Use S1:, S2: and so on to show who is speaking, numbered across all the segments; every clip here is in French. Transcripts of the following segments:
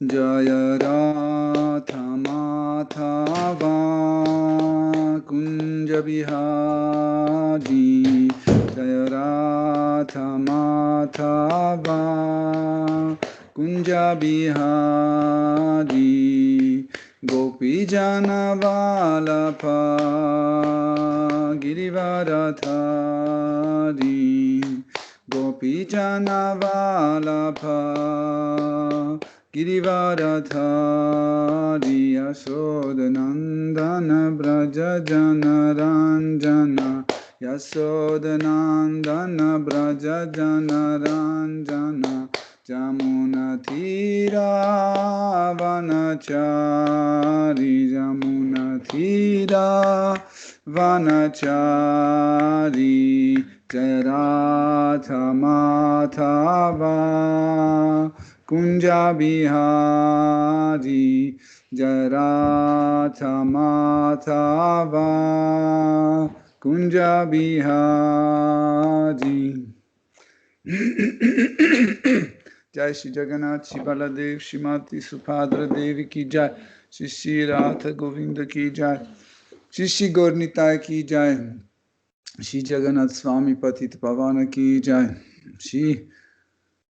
S1: Jaya Radha Madhava Kunja Bihari Jaya Radha Madhava Kunja Bihari Gopi Jana Vallabha Girivaradhari Gopi Jana Vallabha Girivaradhari Yashodanandana Braja Jana Ranjana Yashodanandana Braja Jana Ranjana Jamuna Thira Vanachari Jamuna Thira Vanachari Jaya Radha Madhava Kunja Bihari Jaya Radha Madhava Kunja Bihari Jai Shri Jagannath, Shri Baladev, Shrimati Subhadra Devi ki Jai, Shri Shri Radha Govinda ki Jai, Shri Shri Gaur Nitai ki Jai, Shri Jagannath Swami Patit Pavana ki Jai,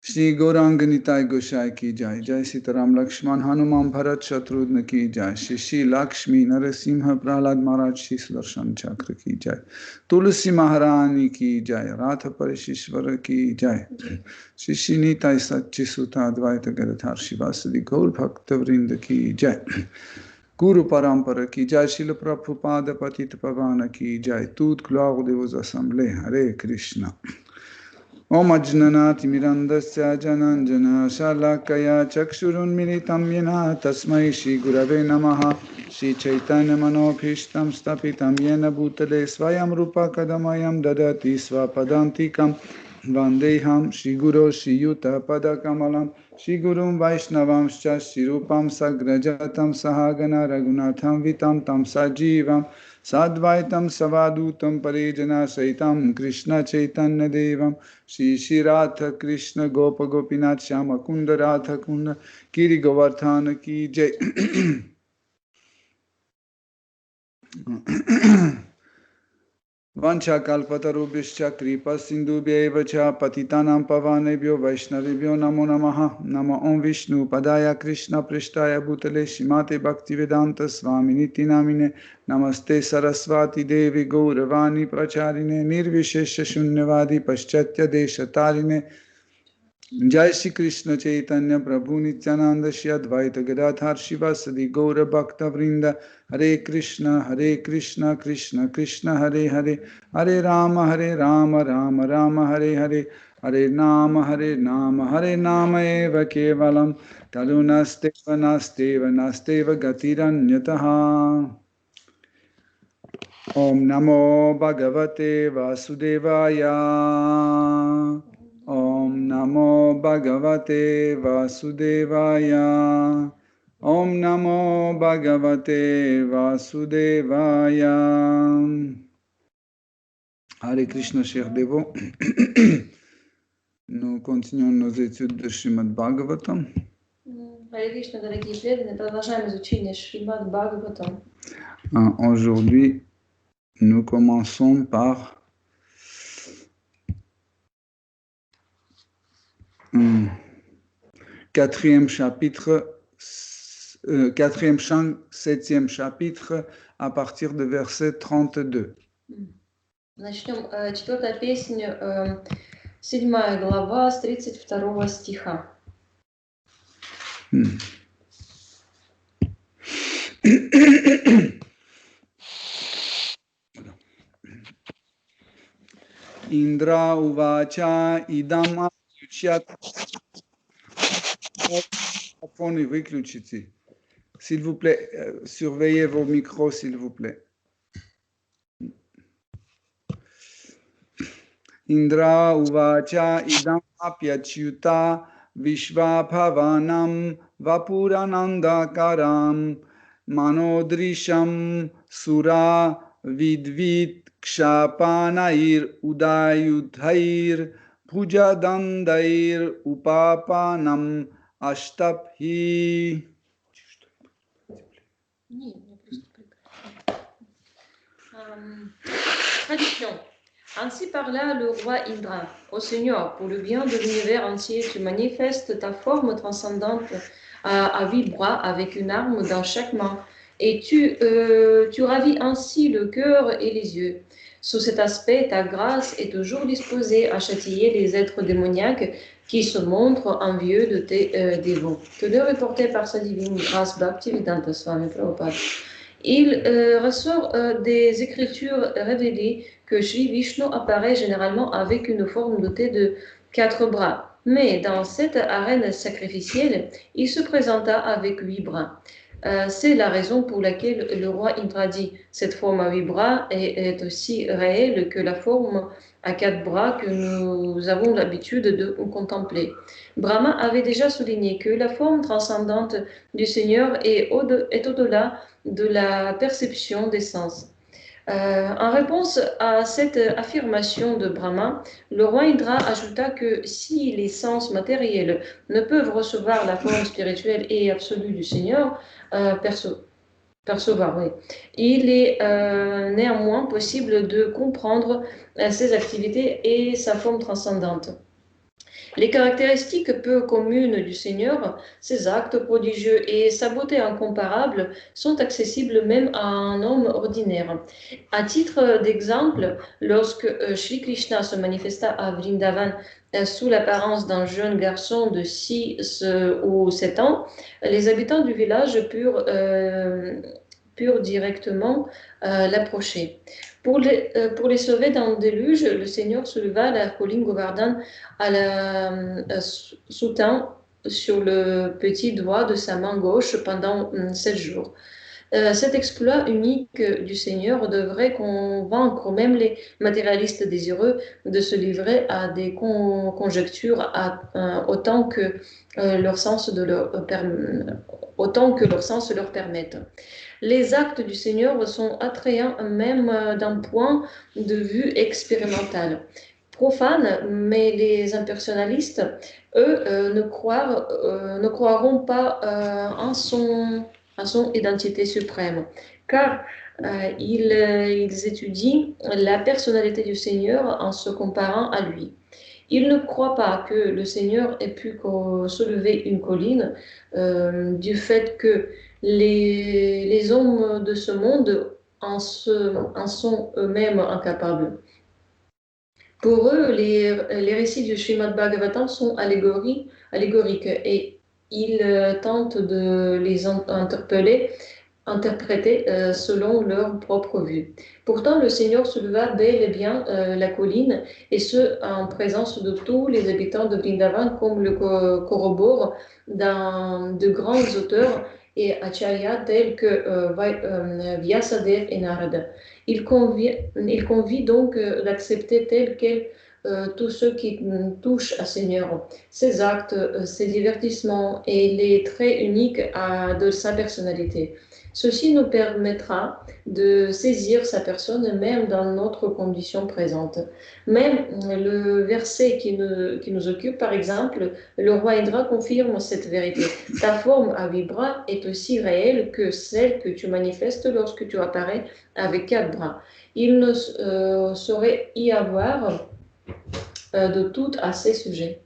S1: Shri Gauranga Nitai Gosai ki Jai, Jai Sitaram Lakshman Hanuman Bharat Shatrudhna ki Jai, Shri Shri Lakshmi Narasimha Prahlad Maharaj Shri Sudarshan Chakra ki Jai, Tulsi Maharani ki Jai, Radha Parishishvara ki Jai, Shri Shri Nitai Satchi Sutta Advaita Gadadhar Shivasadi Gaur Bhakta Vrinda ki Jai, Guru Parampara ki Jai, Srila Prabhupada Patit Pavana ki Jai, toute gloire de vos assemblées, Hare Krishna. Om Ajnanati Mirandasya Jananjana Shalakaya Chakshurun Militam Yena Tasmai Shri Gurave Namaha Shri Chaitanya Manobhishtam Stapitam Yena Bhutale Swayam Rupa Kadamayam Dadati Swapadantikam Vandeham Shri Guru Shri Yuta Padakamalam Shri Gurum Vaishnavamscha Shri Rupam Sagrajatam Sahagana Raghunatham Vitam Tam Sajivam Sadvaitam Savadutam Parijana Saitam Krishna Chaitanya Devam Shri Shri Radha Krishna Gopa Gopinath Shama Kunda Radha Kunda Kiri Govardhana Ki Jai. Vancha kalpatarubhishcha kripa sindhubhyeva cha patitanam pavanebhyo vaishnavibhyo namo namaha nama om Vishnu padaya Krishna prishtaya bhutale shimate bhaktivedanta swaminiti namine namaste saraswati devi gauravani pracharine nirvishesha shunyavadi paschatya deshatarine Jai Shri Krishna Chaitanya Prabhu Nityananda Shri Advaita Gadadhar Shivasadi Gaura Bhakta Vrinda Hare Krishna Krishna Krishna Hare Hare Hare Rama Rama Rama Hare Hare Hare Nama Hare Nama Eva Kevalam Talunasteva Nasteva Nasteva Gatiranyataha Om Namo Bhagavate Vasudevaya Om Namo Bhagavate Vasudevaya Om Namo Bhagavate Vasudevaya Hare Krishna, chers dévots. Nous continuons nos études de Srimad Bhagavatam.
S2: Hare Krishna, дорогие преданные, продолжаем изучение Шримад Бхагаватам.
S1: Aujourd'hui, nous commençons par quatrième chapitre, quatrième chant, septième chapitre, à partir de verset 32.
S2: Начнем четвертая песня, 7 глава с 32 стиха.
S1: Indra uvacha idam avyuchyat. S'il vous plaît, surveillez vos micros, s'il vous plaît. Indra uvacha idam apyachyuta vishvabhavanam vapuranandakaram manodrisham sura vidvit kshapanair udayudhair pujadandair upapanam Ashtaphi.
S2: Traduction. Ainsi parla le roi Indra. Ô Seigneur, pour le bien de l'univers entier, tu manifestes ta forme transcendante à 8 bras avec une arme dans chaque main. Et tu ravis ainsi le cœur et les yeux. Sous cet aspect, ta grâce est toujours disposée à châtier les êtres démoniaques qui se montrent envieux de tes dévots. Que Dieu est porté par sa divine grâce, Bhaktivedanta Swami Prabhupada. Il ressort des écritures révélées que Sri Vishnu apparaît généralement avec une forme dotée de 4 bras. Mais dans cette arène sacrificielle, il se présenta avec 8 bras. C'est la raison pour laquelle le roi Indra dit cette forme à 8 bras est aussi réelle que la forme à 4 bras que nous avons l'habitude de contempler. Brahma avait déjà souligné que la forme transcendante du Seigneur est au-delà de la perception des sens. En réponse à cette affirmation de Brahma, le roi Indra ajouta que si les sens matériels ne peuvent recevoir la forme spirituelle et absolue du Seigneur, percevoir, oui. Il est néanmoins possible de comprendre ses activités et sa forme transcendante. Les caractéristiques peu communes du Seigneur, ses actes prodigieux et sa beauté incomparable sont accessibles même à un homme ordinaire. À titre d'exemple, lorsque Shri Krishna se manifesta à Vrindavan sous l'apparence d'un jeune garçon de 6 ou 7 ans, les habitants du village purent directement l'approcher. Pour les sauver d'un déluge, le Seigneur souleva la colline Govardhan à la soutint sur le petit doigt de sa main gauche pendant 7 jours. Cet exploit unique du Seigneur devrait convaincre même les matérialistes désireux de se livrer à des conjectures autant que leur sens leur permette. Les actes du Seigneur sont attrayants même d'un point de vue expérimental. Profanes, mais les impersonnalistes, eux, ne croiront pas en son identité suprême, car ils étudient la personnalité du Seigneur en se comparant à lui. Ils ne croient pas que le Seigneur ait pu soulever une colline du fait que les hommes de ce monde en sont eux-mêmes incapables. Pour eux, les récits du Srimad Bhagavatam sont allégoriques et ils tentent de les interpréter selon leur propre vue. Pourtant, le Seigneur souleva bel et bien la colline, et ce, en présence de tous les habitants de Vrindavan, comme le corroborent de grands auteurs et acharyas tels que Vyasadeva et Narada. Il convie donc d'accepter tel quel tous ceux qui touchent à Seigneur, ses actes, ses divertissements et les traits uniques de sa personnalité. Ceci nous permettra de saisir sa personne même dans notre condition présente. Même le verset qui nous occupe, par exemple, le roi Indra confirme cette vérité. Ta forme à 8 bras est aussi réelle que celle que tu manifestes lorsque tu apparais avec 4 bras. Il ne saurait y avoir de doute à ce sujet.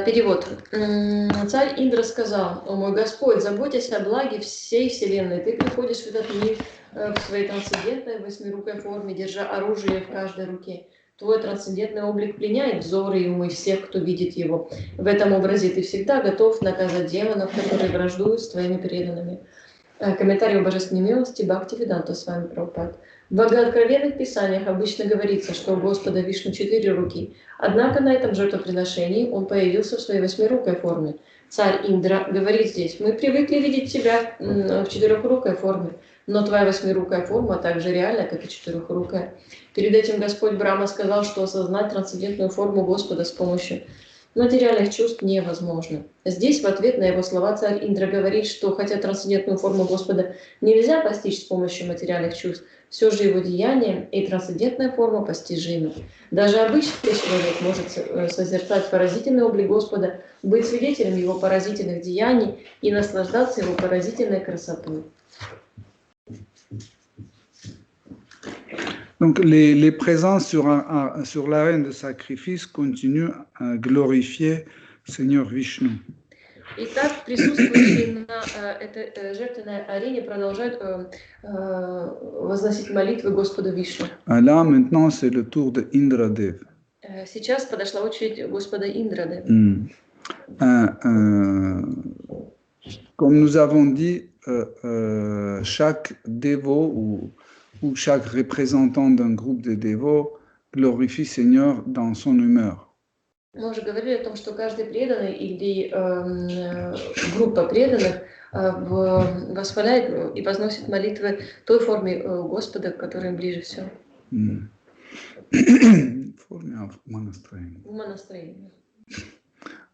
S2: Перевод. Царь Индра сказал: «О мой Господь, заботясь о благе всей вселенной, ты приходишь в этот мир в своей трансцендентной восьмирукой форме, держа оружие в каждой руке. Твой трансцендентный облик пленяет взоры и умы всех, кто видит его. В этом образе ты всегда готов наказать демонов, которые враждуют с твоими преданными». Комментарий о божественной милости Бхактивиданта Свами Прабхупад. В богооткровенных писаниях обычно говорится, что у Господа Вишну 4 руки. Однако на этом жертвоприношении он появился в своей восьмирукой форме. Царь Индра говорит здесь: мы привыкли видеть тебя в четырехрукой форме, но твоя восьмирукая форма так же реальна, как и четырехрукая. Перед этим Господь Брахма сказал, что осознать трансцендентную форму Господа с помощью материальных чувств невозможно. Здесь в ответ на его слова царь Индра говорит, что хотя трансцендентную форму Господа нельзя постичь с помощью материальных чувств, все же его деяние и трансцендентная форма постижимы. Даже обычный человек может созерцать поразительный облик Господа, быть свидетелем его поразительных деяний и наслаждаться его поразительной красотой.
S1: Donc les présences sur l'arène de sacrifice continuent à glorifier Seigneur Vishnu.
S2: Итак, присутствующие на этой жертвенной арене продолжают возносить молитвы Господу Вишну.
S1: Là, maintenant, c'est le tour de Indradev.
S2: Сейчас подошла очередь Господа Индрадева.
S1: Comme nous avons dit, chaque dévot ou chaque représentant d'un groupe de dévots glorifie Seigneur dans son humeur.
S2: Мы уже говорили о том, что каждый преданный или группа преданных восхваляет и возносит молитвы той форме Господа, которая им ближе всего.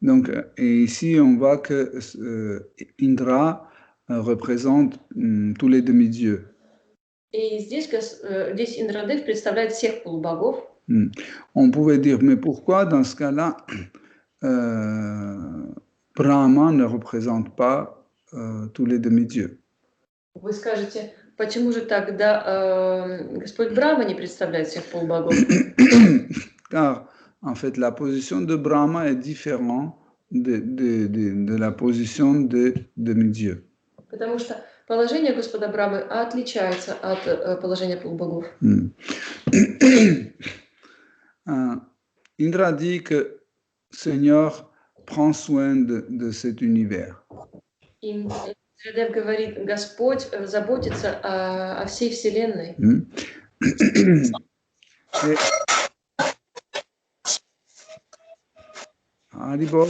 S1: Donc, et ici, on voit que Indra représente tous les demi-dieux.
S2: И здесь Индрадев представляет всех полубогов.
S1: On pouvait dire, mais pourquoi dans ce cas-là, Brahma ne représente pas tous les demi-dieux?
S2: Вы скажете, почему же тогда Господь Брахма не представляет всех полубогов?
S1: Car, en fait, la position de Brahma est différente de la position des demi-dieux.
S2: Потому что положение Господа Брахмы отличается от положения полубогов.
S1: Indra dit que Seigneur prend soin de cet univers.
S2: Индрадев говорит, Господь заботится о всей вселенной.
S1: Haribol.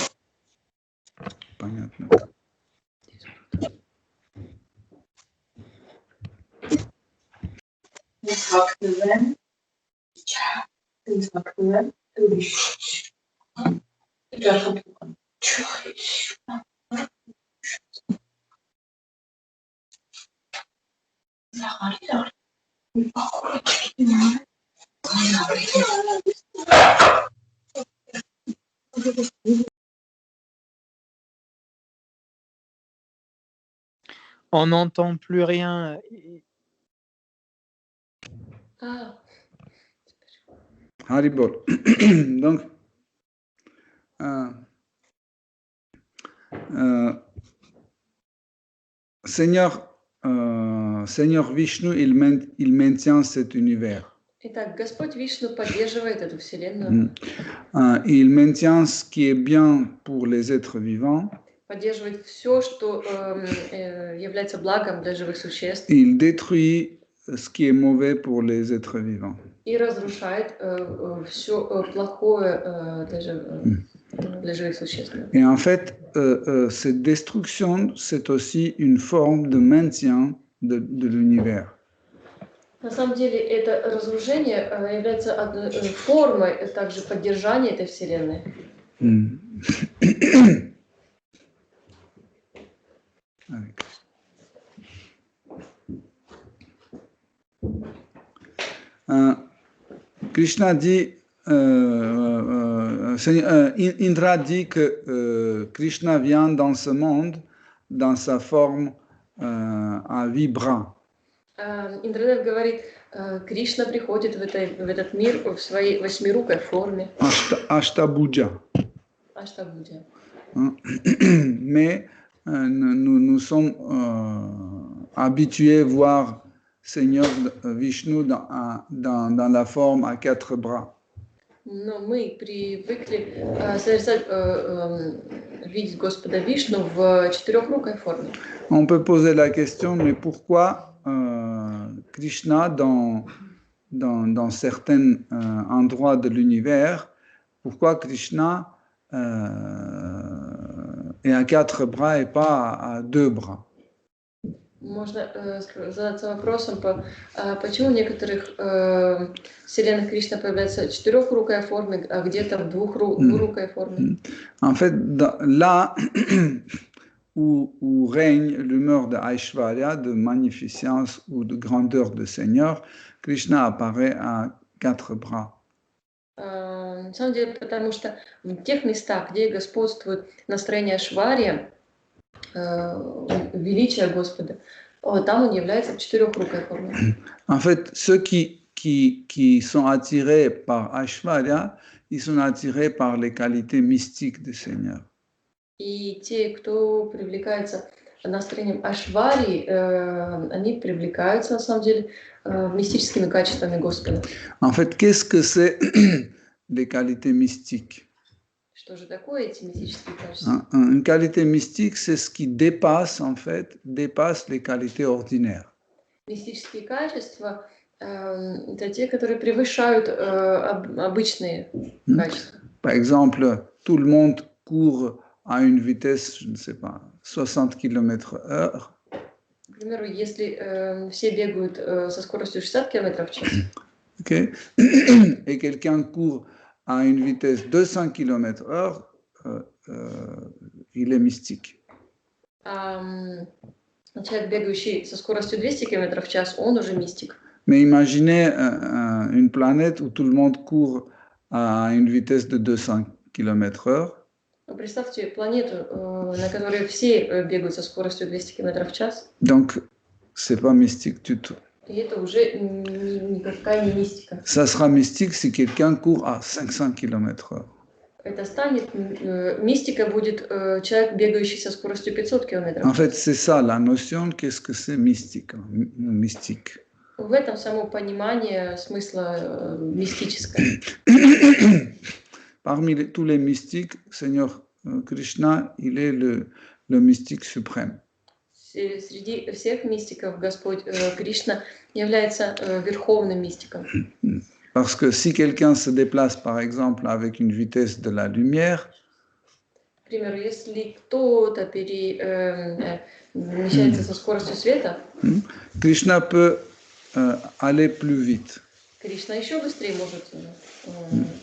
S1: Понятно.
S3: On n'entend plus rien.
S1: Haribol. Donc, Seigneur Vishnu, il maintient cet univers.
S2: Итак, Господь Вишну поддерживает эту вселенную.
S1: Il maintient ce qui est bien pour les êtres vivants.
S2: Поддерживает все, что является благом для живых существ.
S1: Il détruit ce qui est mauvais pour les êtres vivants.
S2: И разрушает все плохое для живых существ.
S1: Et en fait, cette destruction, c'est aussi une forme de maintien de l'univers.
S2: На самом деле, это разрушение является формой также поддержания этой вселенной. Krishna dit, Indra dit que Krishna vient dans ce monde dans sa forme à vibra. Индрадев говорит, Кришна приходит в этот мир в своей восьмирукой форме.
S1: Ashtabhuja.
S2: Ashtabhuja.
S1: Mais nous sommes habitués à voir Seigneur Vishnu dans la forme à 4 bras.
S2: Но мы привыкли видеть Господа Вишну в четырехрукой форме.
S1: On peut poser la question, mais pourquoi Krishna, dans certains endroits de l'univers, pourquoi Krishna est à 4 bras et pas à 2 bras?
S2: Можно задаться вопросом, почему в некоторых вселенных Кришна появляется в четырехрукой форме, а где-то в двурукой форме.
S1: En fait, là, où règne l'humeur de Aishwarya, de magnificence ou de grandeur de Seigneur, Krishna apparaît à 4 bras.
S2: На самом деле, потому что в тех местах, где господствует настроение Шварья, величие Господа, там он является в четырехрукой форме.
S1: En fait, ceux qui sont attirés par Aishwarya, ils sont attirés par les qualités mystiques du Seigneur.
S2: И те, кто привлекается настроением Ашвари, они привлекаются, на самом деле, мистическими качествами Господа.
S1: En fait, qu'est-ce que c'est les qualités mystiques?
S2: Что же такое эти мистические качества?
S1: Une qualité mystique, c'est ce qui dépasse, en fait, dépasse les qualités ordinaires.
S2: Мистические качества это те, которые превышают обычные качества.
S1: Par exemple, tout le monde court à une vitesse, je ne sais pas, 60 km/h.
S2: К примеру, если все бегают со скоростью 60 км в час,
S1: Okay. Et quelqu'un court à une vitesse de 200 km/h, il est mystique.
S2: Человек, бегающий со скоростью 200 км в час, он уже мистик.
S1: Mais imaginez une planète où tout le monde court à une vitesse de 200 km/h.
S2: Представьте планету, на которой все бегают со скоростью 200 км в час.
S1: Donc, c'est pas mystique du tout.
S2: И это уже никакая не мистика.
S1: Ça sera mystique si quelqu'un court à 500 km/h.
S2: Это станет, мистика будет человек, бегающий со скоростью 500 км.
S1: En fait, c'est ça la notion, qu'est-ce que c'est mystique, mystique.
S2: В этом само понимание смысла мистическое.
S1: Parmi tous les mystiques, Seigneur Krishna, il est le mystique suprême.
S2: Среди всех мистиков Господь Кришна является верховным мистиком.
S1: Parce que si quelqu'un se déplace, par exemple, avec une vitesse de la lumière,
S2: К примеру, если кто-то перемещается со скоростью света,
S1: Krishna peut aller plus vite.
S2: Кришна еще быстрее может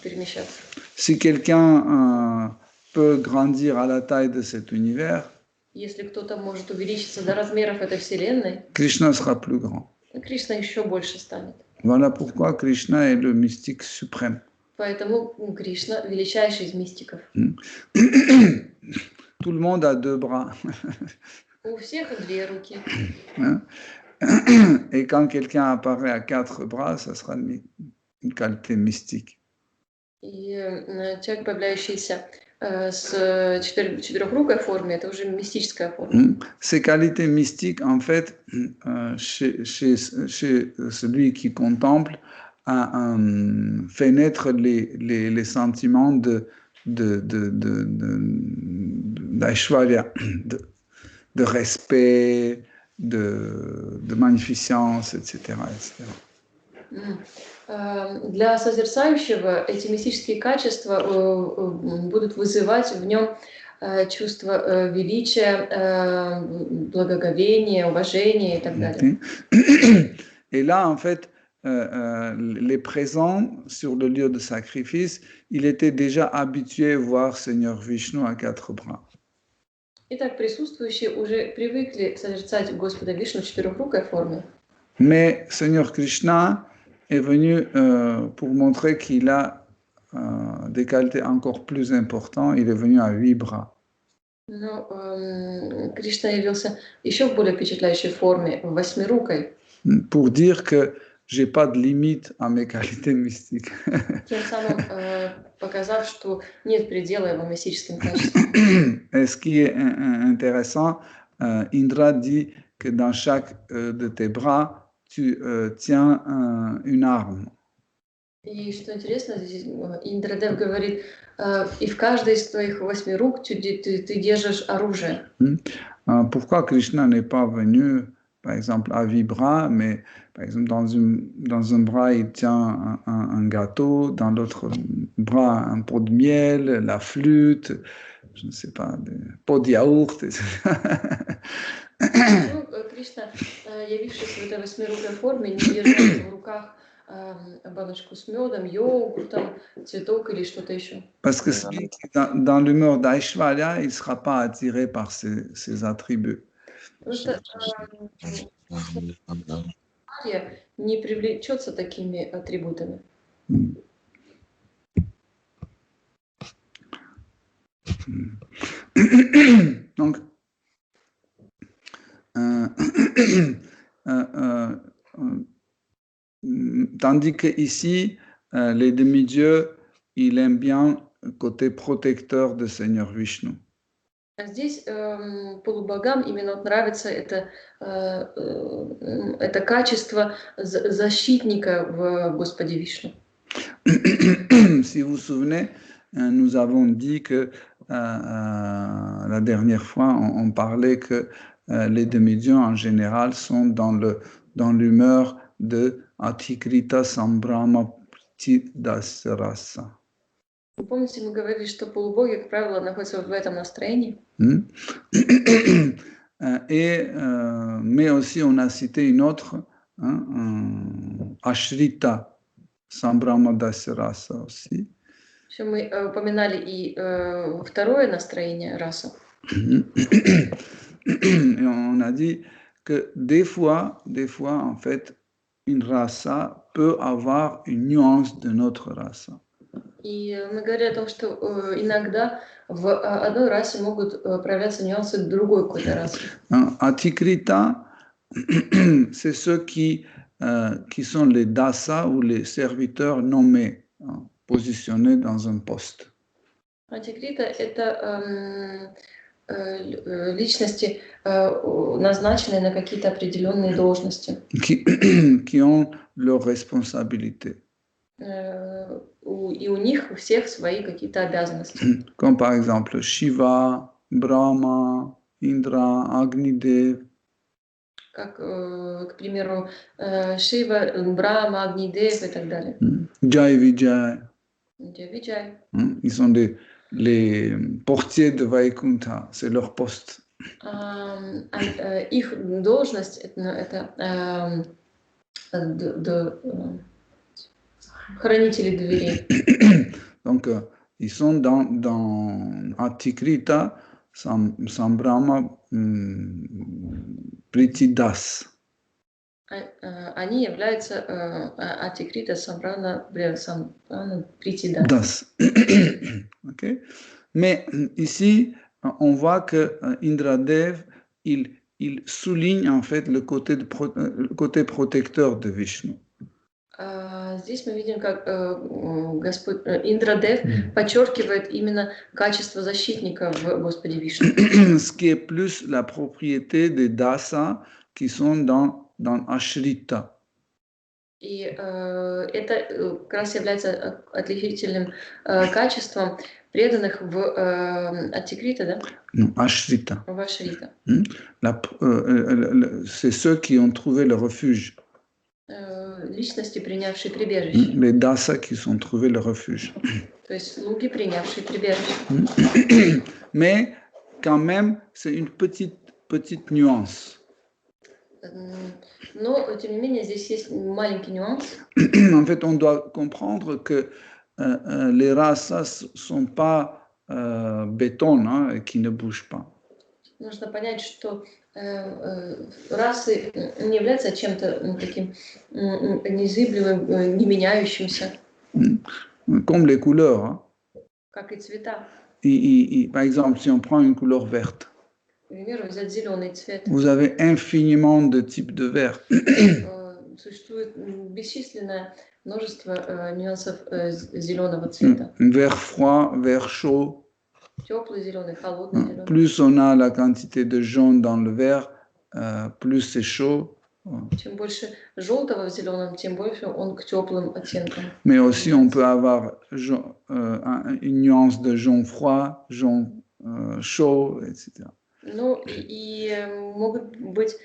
S2: перемещаться.
S1: Si quelqu'un peut grandir à la taille de cet univers,
S2: Если кто-то может увеличиться до размеров этой вселенной,
S1: Krishna sera plus grand.
S2: Кришна еще больше станет.
S1: Voilà pourquoi Krishna est le mystique suprême.
S2: Поэтому Кришна величайший из мистиков.
S1: Tout le monde a 2 bras.
S2: У всех две руки.
S1: Et quand quelqu'un apparaît à 4 bras, ça sera une qualité mystique.
S2: И человек, появляющийся с четырехрукой форме, это уже мистическая форма.
S1: Ces qualités mystiques, en fait, chez celui qui contemple, fait naître les sentiments d'Aishwarya, de respect, de magnificence, etc.
S2: Для созерцающего эти мистические качества будут вызывать в нем чувство величия, благоговения, уважения и так далее.
S1: Et là, en fait, les présents sur le lieu de sacrifice, il était déjà habitué à voir Seigneur Vishnu à 4 bras.
S2: Итак, присутствующие уже привыкли созерцать Господа Вишну в четырехрукой форме.
S1: Mais Seigneur Krishna est venu pour montrer qu'il a des qualités encore plus importantes. Il est venu à 8 bras.
S2: Но Кришна явился еще в более впечатляющей форме, восьмирукой.
S1: Pour dire que j'ai pas de limite à mes qualités mystiques.
S2: Тем самым показав, что нет предела его мистическим качествам.
S1: Et ce qui est intéressant, Indra dit que dans chaque de tes bras, tu tiens une arme.
S2: И что интересно, здесь Индрадев говорит, и в каждой из твоих 8 рук ты держишь оружие.
S1: Pourquoi Krishna n'est pas venu, par exemple, à 8 bras, mais par exemple, dans un bras, il tient un gâteau, dans l'autre bras, un pot de miel, la flûte, je ne sais pas, des pots de yaourt, etc.
S2: Кришна, явившись в этой восьмирукой форме, не держал в руках баночку с медом, йогуртом, цветок или что-то еще.
S1: Parce que celui qui est dans l'humeur d'Aishwarya, il ne sera pas attiré par ces attributs.
S2: Потому что Ария не привлечется такими атрибутами.
S1: Donc, tandis que ici, les demi-dieux, il aime bien le côté protecteur de Seigneur Vishnu.
S2: А здесь полубогам именно вот нравится это качество защитника в Господе Вишну.
S1: Si vous vous souvenez, nous avons dit que la dernière fois, on parlait que les demi-dieux en général sont dans l'humeur de Atikrita Sambrahma Pritidasrasa.
S2: Вы помните, мы говорили, что полубоги, как правило, находятся в этом настроении.
S1: Mais aussi, on a cité une autre, Ashrita Sambrahma Dasrasa aussi.
S2: Еще мы упоминали и второе настроение раса.
S1: Et on a dit que des fois, en fait, une rasa peut avoir une nuance de notre rasa.
S2: И мы говорили о том, что иногда в одной расе могут проявляться нюансы другой какой-то расы.
S1: Atikrita, c'est ceux qui sont les dasa ou les serviteurs nommés, positionnés dans un poste.
S2: Антикрита — это личности, назначенные на какие-то определенные должности.
S1: Qui ont leurs responsabilités.
S2: И у них у всех свои какие-то обязанности.
S1: Comme par exemple Shiva, Brahma, Indra, Agnidev.
S2: Как, к примеру, Шива, Брахма, Агнидев и так далее.
S1: Jai Vijay.
S2: Jai Vijay.
S1: Ils sont les portiers de Vaikuntha, c'est leur poste.
S2: Их должность это хранители дверей.
S1: Donc, ils sont dans Atikrita, Sambrahma, Pritidas.
S2: Они являются Атикрита, Самбрана, Притидас.
S1: Okay. Mais ici, on voit que Indradev, il souligne en fait le côté protecteur de Vishnu.
S2: Здесь мы видим, как Господь Индрадев подчеркивает именно качество защитника в Господе Вишну.
S1: Ce qui est plus la propriété des dasa qui sont dans Ashrita.
S2: И это как раз является отличительным качеством преданных в Аттикрита, да?
S1: Non, Ashrita.
S2: В Ашрита.
S1: C'est ceux qui ont trouvé le refuge.
S2: Личности, принявшие прибежище.
S1: Les dasa qui ont trouvé le refuge.
S2: То есть слуги, принявшие прибежище.
S1: Mais quand même, c'est une petite nuance.
S2: Но, тем не менее, здесь есть маленький нюанс.
S1: En fait, on doit comprendre que les rasas ne sont pas béton, hein, qui ne bougent pas.
S2: Нужно понять, что расы не являются чем-то таким незыблемым, не меняющимся.
S1: Comme les couleurs. Hein.
S2: Как и цвета.
S1: Par exemple, si on prend une couleur verte,
S2: например, взять зеленый цвет.
S1: Vous avez infiniment de types de vert.
S2: Существует бесчисленное множество нюансов зеленого цвета.
S1: Vert froid, vert chaud.
S2: Теплый зеленый, холодный зеленый.
S1: Plus on a la quantité de jaune dans le vert, plus c'est chaud.
S2: Чем больше желтого в зеленом, тем больше он к теплым оттенкам.
S1: Mais aussi on peut avoir une nuance de jaune froid, jaune chaud, etc.
S2: Ну и могут быть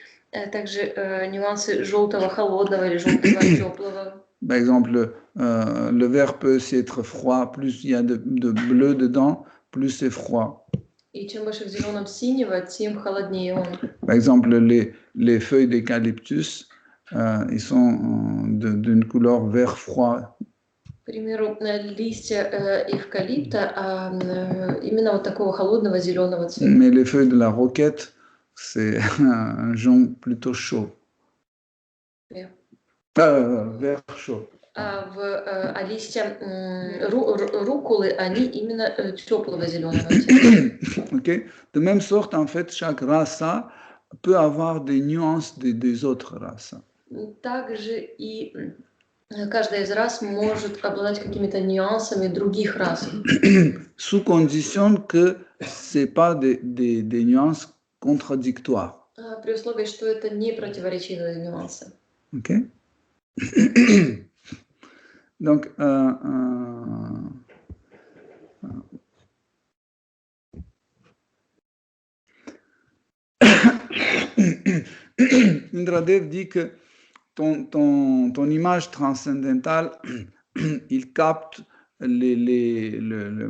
S2: также нюансы желтого холодного или желтого теплого.
S1: Par exemple, le vert peut aussi être froid, plus il y a de bleu dedans, plus c'est froid.
S2: И чем больше в зеленом синего, тем холоднее он.
S1: Par exemple, les feuilles d'eucalyptus, ils sont d'une couleur vert froid.
S2: К примеру, листья эвкалипта именно вот такого холодного зеленого цвета.
S1: Mais les feuilles de la roquette, c'est un jaune plutôt chaud.
S2: Vert.
S1: Vert chaud.
S2: А листья руккулы, они именно теплого зеленого цвета.
S1: Okay? De même sorte, en fait, chaque rasa peut avoir des nuances des autres races.
S2: Также и каждая из рас может обладать какими-то нюансами других рас.
S1: Sous condition que ce n'est pas des nuances contradictoires.
S2: При условии, что это не противоречивые нюансы.
S1: Okay? Donc, Indradev dit que ton image transcendantale, il capte le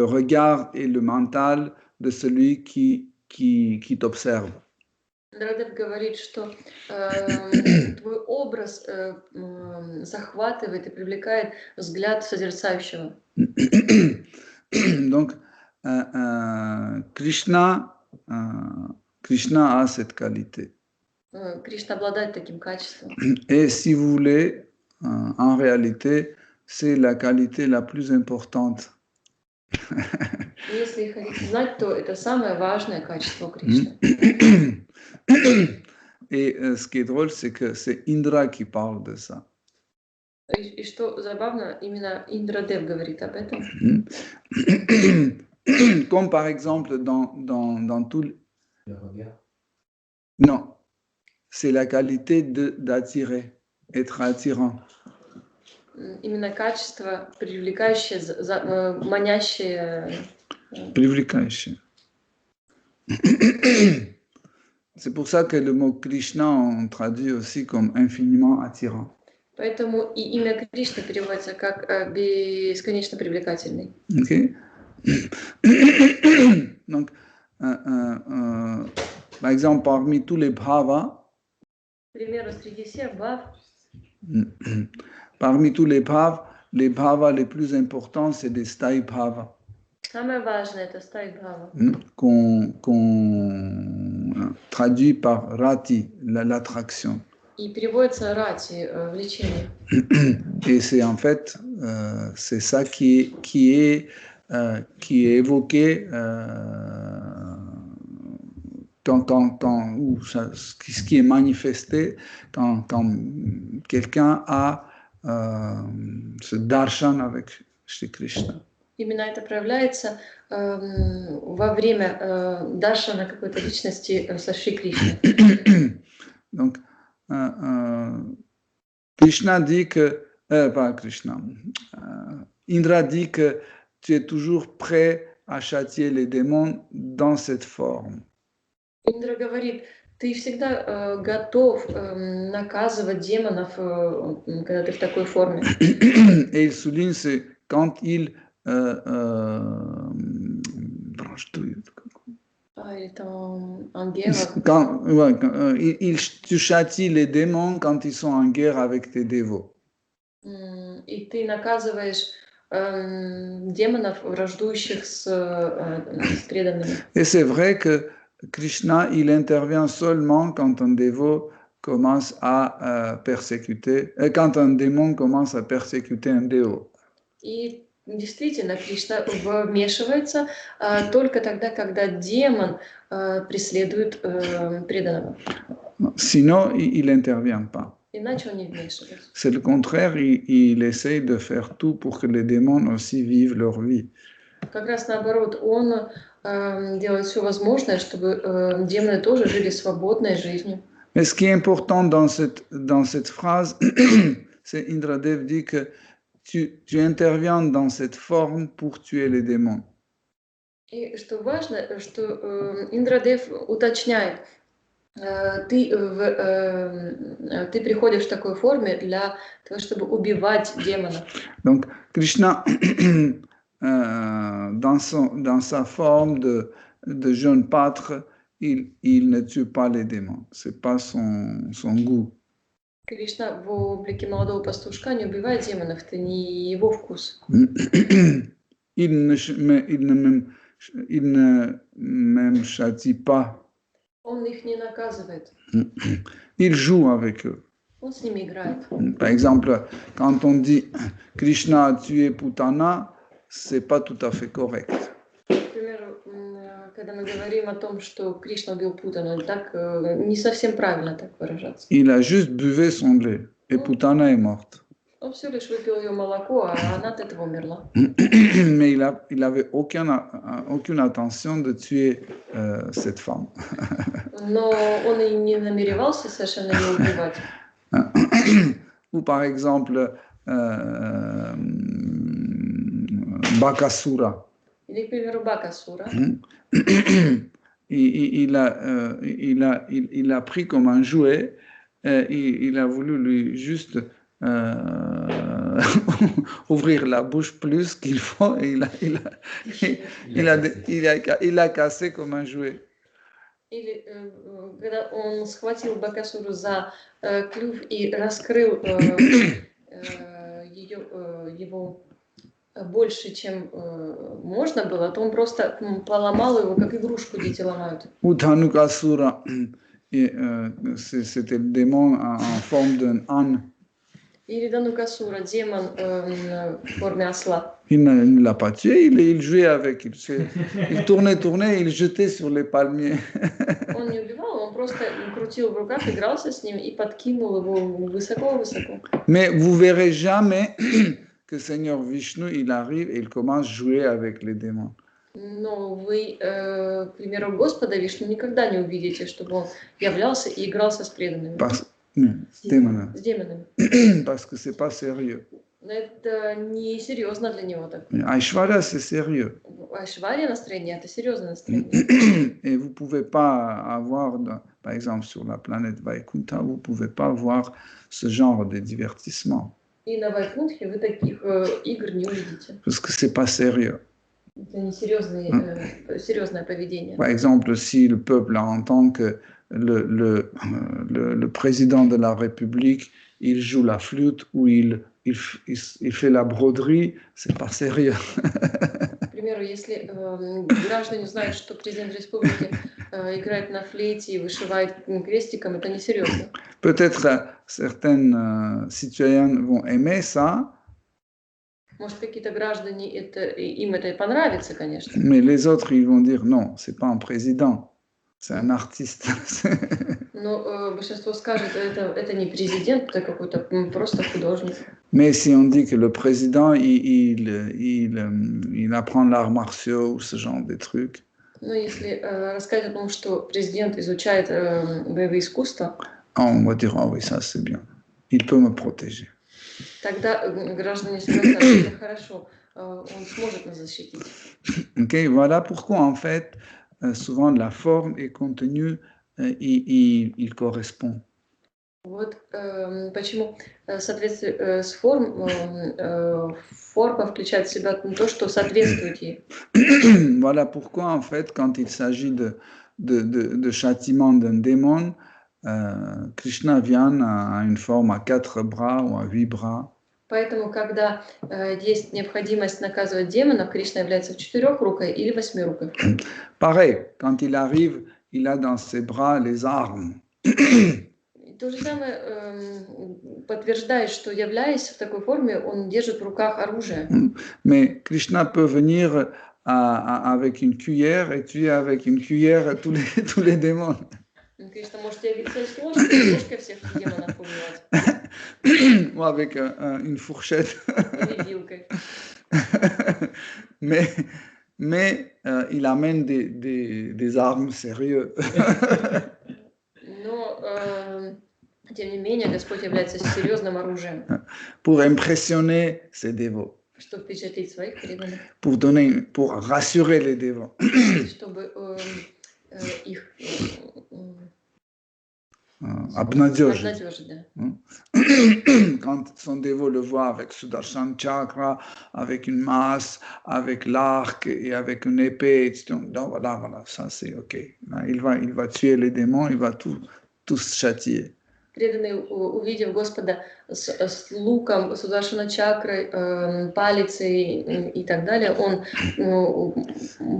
S1: regard et le mental de celui qui t'observe.
S2: Индрадев говорит, что твой образ захватывает и привлекает взгляд созерцающего.
S1: Donc, Krishna a cette qualité.
S2: Кришна обладает таким качеством.
S1: Et si vous voulez, en réalité, c'est la qualité la plus importante.
S2: Если хотите знать, то это самое важное качество Кришны.
S1: Et ce qui est drôle, c'est que c'est Indra qui parle de ça.
S2: И что забавно, именно Индрадев говорит об этом.
S1: Comme par exemple dans tout...
S4: Le regard.
S1: Non, c'est la qualité d'attirer, être attirant.
S2: Именно качество, привлекающее, манящее.
S1: Привлекающее. C'est pour ça que le mot Krishna, on traduit aussi comme infiniment attirant.
S2: Поэтому и имя Кришны переводится как бесконечно привлекательный.
S1: Okay. Donc, par exemple, parmi tous les bhavas,
S2: К примеру, среди всех бхав,
S1: parmi tous les bhavas les plus importants, c'est des sthai bhavas.
S2: самое важное это стай бхава.
S1: Qu'on traduit par rati, l'attraction.
S2: И переводится рати, влечение.
S1: Et c'est en fait, c'est ça qui est évoqué ce qui est manifesté quand quelqu'un a ce darshan avec Shri Krishna.
S2: Именно это проявляется во время даршана какой-то личности со Шри Кришной.
S1: Donc, Krishna dit que, pas Krishna, Indra dit que tu es toujours prêt à châtier les démons dans cette forme.
S2: Индра говорит, ты всегда готов наказывать демонов, когда ты в такой форме.
S1: Et il souligne, c'est quand il tu châties les démons quand ils sont en guerre avec tes dévots.
S2: И ты наказываешь демонов, враждующих с преданными.
S1: Et c'est vrai que Krishna, il intervient seulement quand un dévot commence à persécuter, quand un démon commence à persécuter un dévot.
S2: И действительно, Кришна вмешивается только тогда, когда демон преследует преданного.
S1: Sinon, il n'intervient pas.
S2: Иначе он не вмешивается.
S1: C'est le contraire, il essaye de faire tout pour que les démons aussi vivent leur vie.
S2: Как раз наоборот, он делает все возможное, чтобы демоны тоже жили свободной жизнью.
S1: Mais ce qui est important dans cette phrase, c'est Indradev dit que tu interviens dans cette forme pour tuer les démons.
S2: И что важно, что Индрадев уточняет, ты приходишь в такой форме для того, чтобы убивать демонов.
S1: Donc Krishna, dans sa forme de jeune pâtre, il ne tue pas les démons. C'est pas son goût.
S2: Кришна в облике молодого пастушка не убивает демонов, это не его вкус.
S1: Il ne même châtie pas.
S2: Он их не наказывает,
S1: Il joue avec eux.
S2: он с ними играет.
S1: Par exemple, quand on dit Krishna a tué Putana, c'est pas tout à fait correct.
S2: Например, когда мы говорим о том, что Кришна убил Путану, так не совсем правильно так выражаться.
S1: Il a juste buvé son lait et Putana est morte.
S2: Он всего лишь выпил ее молоко, а она от этого умерла.
S1: Mais il avait aucune intention de tuer cette femme.
S2: Но он и не намеревался совершенно ее убивать.
S1: Ou par exemple, Bakasura.
S2: Или, к примеру, Бакасура.
S1: Il a pris comme un jouet, il a voulu lui juste ouvrir la bouche plus qu'il faut, et il a cassé comme un jouet.
S2: Или когда он схватил Бакасуру за клюв и раскрыл его больше, чем можно было, то он просто поломал его, как игрушку дети ломают.
S1: Ou Dhanukasura, c'était le démon en forme d'un âne.
S2: Или Данукасура, демон в форме осла.
S1: Il ne l'a pas tué, il jouait avec. Il tournait, il jetait sur les palmiers.
S2: Он не убивал, он просто крутил в руках, игрался с ним и подкинул его высоко-высоко.
S1: Mais vous verrez jamais que Seigneur Vishnu, il arrive et il commence à jouer avec les démons.
S2: Но вы, к примеру, Господа Вишну никогда не увидите, чтобы он являлся и игрался с преданными.
S1: С демонами.
S2: С демонами.
S1: Parce que c'est pas sérieux.
S2: Но это не серьезно для него так.
S1: Aishwarya, c'est sérieux.
S2: Айшвария настроение, это серьезное настроение.
S1: Et vous pouvez pas avoir, par exemple, sur la planète Vaikuntha, vous pouvez pas avoir ce genre de divertissement.
S2: И на Вайкунтхе вы таких игр не увидите.
S1: Parce que c'est pas sérieux.
S2: Это не серьезное поведение.
S1: Par exemple, si le peuple entend que le président de la République, il joue la flûte ou il fait la broderie, c'est pas sérieux.
S2: К примеру, если граждане знают, что президент республики играет на флейте и вышивает крестиком, это несерьезно.
S1: Peut-être certains citoyens vont aimer ça.
S2: Может, какие-то граждане, им это и понравится, конечно.
S1: Mais les autres, ils vont dire non, c'est pas un président, c'est un artiste.
S2: Но большинство скажет, это не президент, это какой-то просто художник.
S1: Mais si on dit que le président, il apprend l'art martiaux ou ce genre de trucs.
S2: Но если рассказать о том, что президент изучает боевые искусства,
S1: on va dire, ah oui, ça c'est bien, il peut me protéger.
S2: Тогда граждане скажут, это хорошо, он сможет нас защитить.
S1: Okay, voilà pourquoi en fait, souvent la forme et contenu, il correspond.
S2: Вот почему соответствие с форма включает в себя то, что соответствует ей.
S1: Voilà pourquoi en fait, quand il s'agit de châtiment d'un démon, Krishna vient à une forme à 4 bras ou à 8 bras.
S2: Поэтому, когда есть необходимость наказывать демонов, Кришна является в 4-рукой или 8-рукой.
S1: Pareil, quand il arrive, il a dans ses bras les armes.
S2: То же самое подтверждает, что являясь в такой форме, он держит в руках оружие.
S1: Mais Krishna peut venir avec une cuillère et tuer avec une cuillère tous les démons.
S2: Кришна может явиться с ложкой всех демонов убивать.
S1: Ou avec une fourchette.
S2: Или вилкой.
S1: Mais il amène des armes sérieuses.
S2: Но, тем не менее, Господь является серьезным оружием.
S1: Pour impressionner ses dévots.
S2: Чтобы впечатлить своих преданных.
S1: Pour rassurer les dévots.
S2: Чтобы их
S1: обнадежить. Quand son dévot le voit avec Sudarshan Chakra, avec une masse, avec l'arc et avec une épée, donc voilà, ça c'est ok. Là, il va tuer les démons, il va tous châtier.
S2: преданный, увидев Господа с луком, с ударшана чакрой, палицей и так далее, он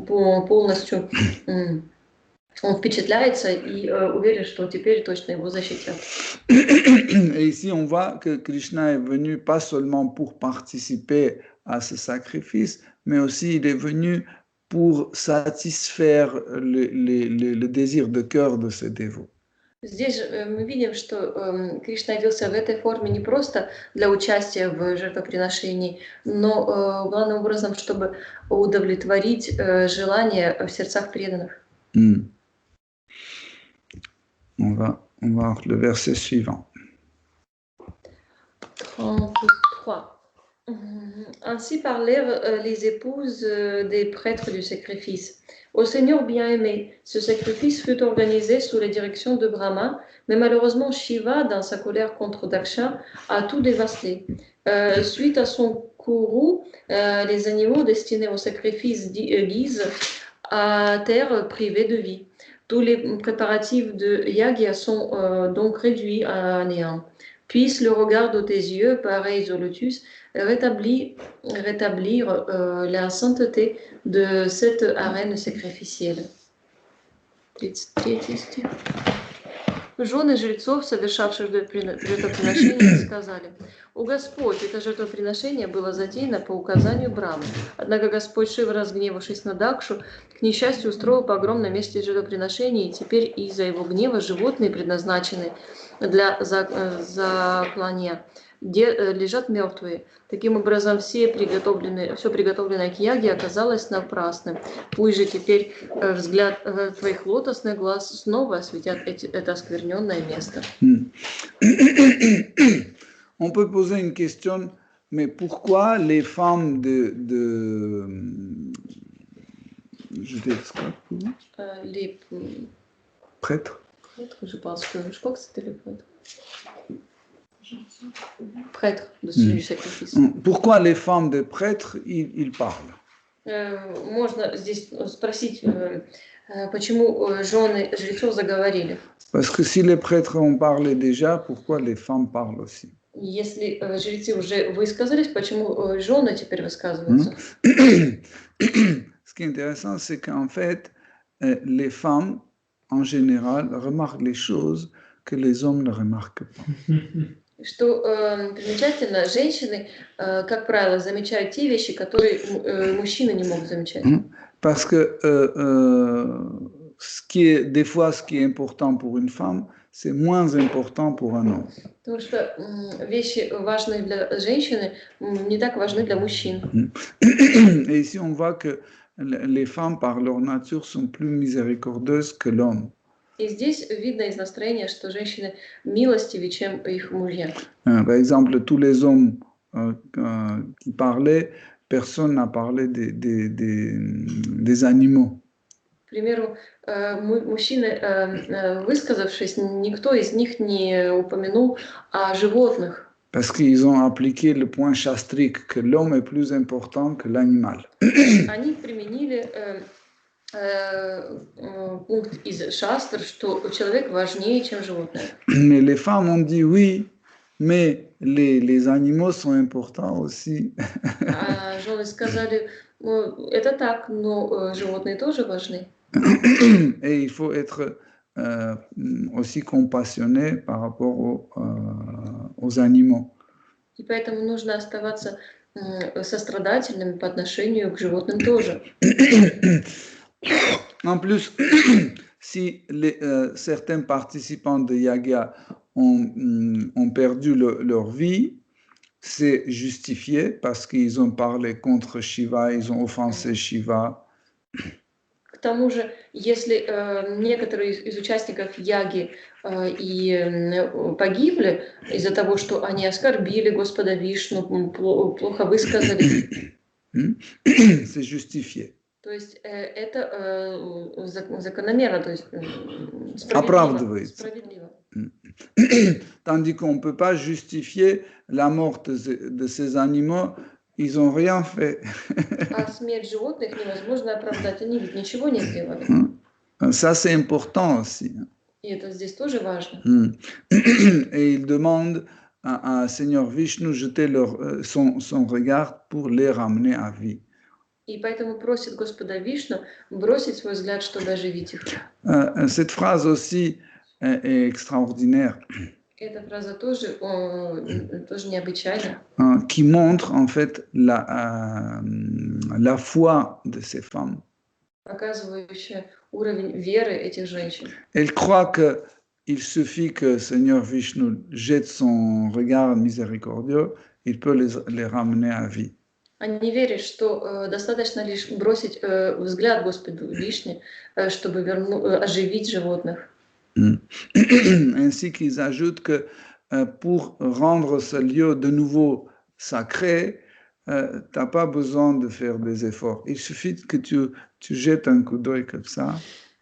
S2: полностью он впечатляется и уверен, что теперь точно его защитят.
S1: Et ici, on voit que Krishna est venu pas seulement pour participer à ce sacrifice, mais aussi il est venu pour satisfaire le désir de cœur de ses dévots.
S2: Здесь же мы видим, что Кришна явился в этой форме не просто для участия в жертвоприношении, но главным образом, чтобы удовлетворить желания в сердцах преданных.
S1: On va voir le verset suivant.
S2: 33. Ainsi parlèrent les épouses des prêtres du sacrifice. Ô Seigneur bien-aimé, ce sacrifice fut organisé sous la direction de Brahma, mais malheureusement Shiva, dans sa colère contre Daksha, a tout dévasté. Suite à son courroux, les animaux destinés au sacrifice gisent à terre privée de vie. Tous les préparatifs de yagya sont donc réduits à néant. Puisse le regard de tes yeux, pareils au lotus, rétablir la sainteté de cette arène sacrificielle. 33 стих. Жены жрецов, совершавших жертвоприношение, сказали: «О Господь, это жертвоприношение было затеяно по указанию Брамы. Однако Господь Шива, разгневавшись на Дакшу, к несчастью устроил погром на месте жертвоприношения, и теперь из-за его гнева животные, предназначенные для заклания, лежат мертвые. Таким образом, все приготовленное к яге оказалось напрасным. Пусть же теперь взгляд твоих лотосных глаз снова осветят это оскверненное место».
S1: On peut poser une question, mais pourquoi les femmes je dis
S2: Les
S1: prêtres?
S2: Je crois que c'était les prêtres. Prêtres du sacrifice.
S1: Pourquoi les femmes des prêtres, ils parlent?
S2: Можно здесь спросить, почему жены жрецов заговорили.
S1: Parce que si les prêtres ont parlé déjà, pourquoi les femmes parlent aussi?
S2: Если жрецы уже высказались, почему жены теперь высказываются?
S1: Ce qui est intéressant, c'est qu'en fait, les femmes, en général, remarquent les choses que les hommes ne remarquent pas.
S2: Что примечательно, женщины, как правило, замечают те вещи, которые мужчины не могут замечать.
S1: Parce que des fois, ce qui est important pour une femme, c'est moins important pour un homme.
S2: Потому что вещи, важные для женщины, не так важны для мужчин.
S1: Et ici, on voit que les femmes, par leur nature, sont plus miséricordieuses que l'homme.
S2: И здесь видно из настроения, что женщины милостивее, чем их мужья.
S1: Par exemple, tous les hommes qui parlaient, personne n'a parlé des animaux.
S2: К примеру, мужчины, высказавшись, никто из них не упомянул о животных.
S1: Parce qu'ils ont appliqué le point shastrique que l'homme est plus important que l'animal.
S2: Они применили пункт из шастр, что человек важнее, чем животное.
S1: Mais les femmes ont dit oui, mais les animaux sont importants aussi.
S2: А жены сказали, это так, но животные тоже важны.
S1: Et il faut être aussi compassionné par rapport aux animaux.
S2: И поэтому нужно оставаться сострадательным по отношению к животным тоже.
S1: En plus, si certains participants de Yagya ont perdu leur vie, c'est justifié parce qu'ils ont parlé contre Shiva, ils ont offensé Shiva.
S2: К тому же, если некоторые из участников яги погибли из-за того, что они оскорбили Господа Вишну, плохо высказали,
S1: c'est justifié.
S2: То есть это закономерно, то есть справедливо.
S1: Tandis qu'on ne peut pas justifier la mort de ces animaux, ils n'ont rien fait.
S2: А смерть животных невозможно оправдать, они ведь ничего не сделали.
S1: Ça, c'est important aussi.
S2: И это здесь тоже важно.
S1: Et il demande à Seigneur Vishnu de jeter son regard pour les ramener à vie.
S2: И поэтому просит Господа Вишну бросить свой взгляд, чтобы оживить их.
S1: Cette phrase aussi est extraordinaire,
S2: Эта фраза тоже, тоже необычайна,
S1: qui montre en fait la foi de ces femmes.
S2: показывающая уровень веры этих женщин.
S1: Elles croient qu'il suffit que Seigneur Vishnu jette son regard miséricordieux, il peut les ramener à vie.
S2: Они верят, что достаточно лишь бросить взгляд Господу Вишне, чтобы оживить животных.
S1: Ainsi qu'ils ajoutent que pour rendre ce lieu de nouveau sacré, tu n'as pas besoin de faire des efforts. Il suffit que tu jettes un coup d'œil comme ça,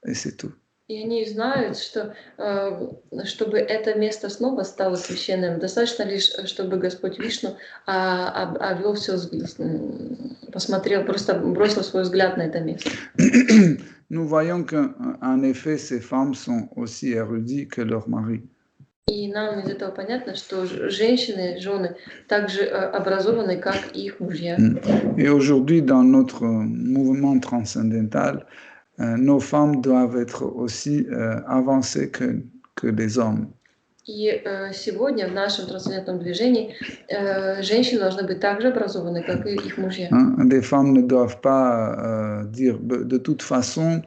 S1: et c'est tout.
S2: И они знают, что чтобы это место снова стало священным, достаточно лишь, чтобы Господь Вишну обвел все, посмотрел, просто бросил свой взгляд на это место.
S1: Nous voyons qu'en effet, ces femmes sont aussi érudites que leurs maris.
S2: И нам из этого понятно, что женщины, жены, также образованы, как и их мужья.
S1: Et aujourd'hui, dans notre mouvement transcendantal, nos femmes doivent être aussi avancées que les hommes.
S2: И сегодня в нашем трансцендентном движении женщины должны быть так же образованы, как и их мужья.
S1: Des femmes ne doivent pas dire de toute façon,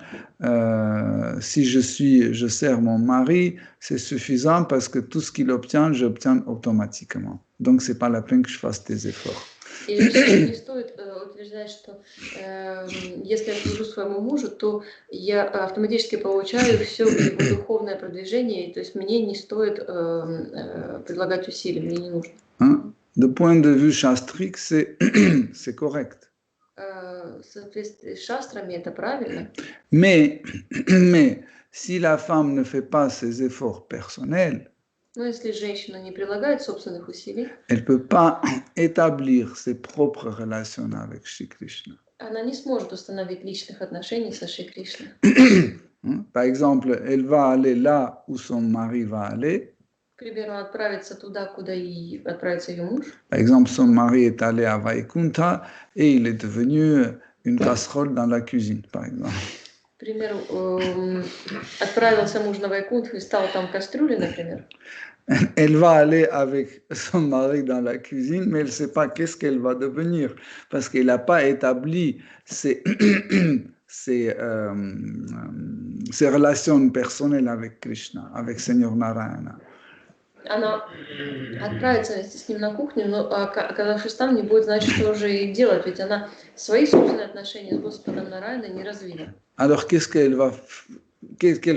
S1: si je sers mon mari, c'est suffisant parce que tout ce qu'il obtient, j'obtiens automatiquement. Donc, c'est pas la peine que je fasse des efforts.
S2: И женщине не стоит утверждать, что если я служу своему мужу, то я автоматически получаю все его духовное продвижение, то есть мне не стоит предлагать усилия, мне не нужно.
S1: De point de vue shastrique, c'est correct.
S2: В соответствии с шастрами это правильно.
S1: Mais si la femme ne fait pas ses efforts personnels,
S2: Но если женщина не прилагает собственных усилий,
S1: elle ne peut pas établir ses propres relations avec Shri Krishna.
S2: Она не сможет установить личных отношений со Шри Кришной.
S1: Par exemple, elle va aller là où son mari va aller.
S2: К примеру, отправиться туда, куда и отправится ее муж.
S1: Par exemple, son mari est allé à Vaikuntha et il est devenu une casserole dans la cuisine, par exemple.
S2: К примеру, отправился муж на Вайкунтху и стал там кастрюлей, например.
S1: Elle va aller avec son mari dans la cuisine, mais elle ne sait pas qu'est-ce qu'elle va devenir, parce qu'elle n'a pas établi ses relations personnelles avec Krishna, avec Seigneur Narayana.
S2: Она отправится вместе с ним на кухню, но оказавшись там, не будет знать, что же ей делать, ведь она свои собственные отношения с Господом Нараяной не развила.
S1: Alors, quelle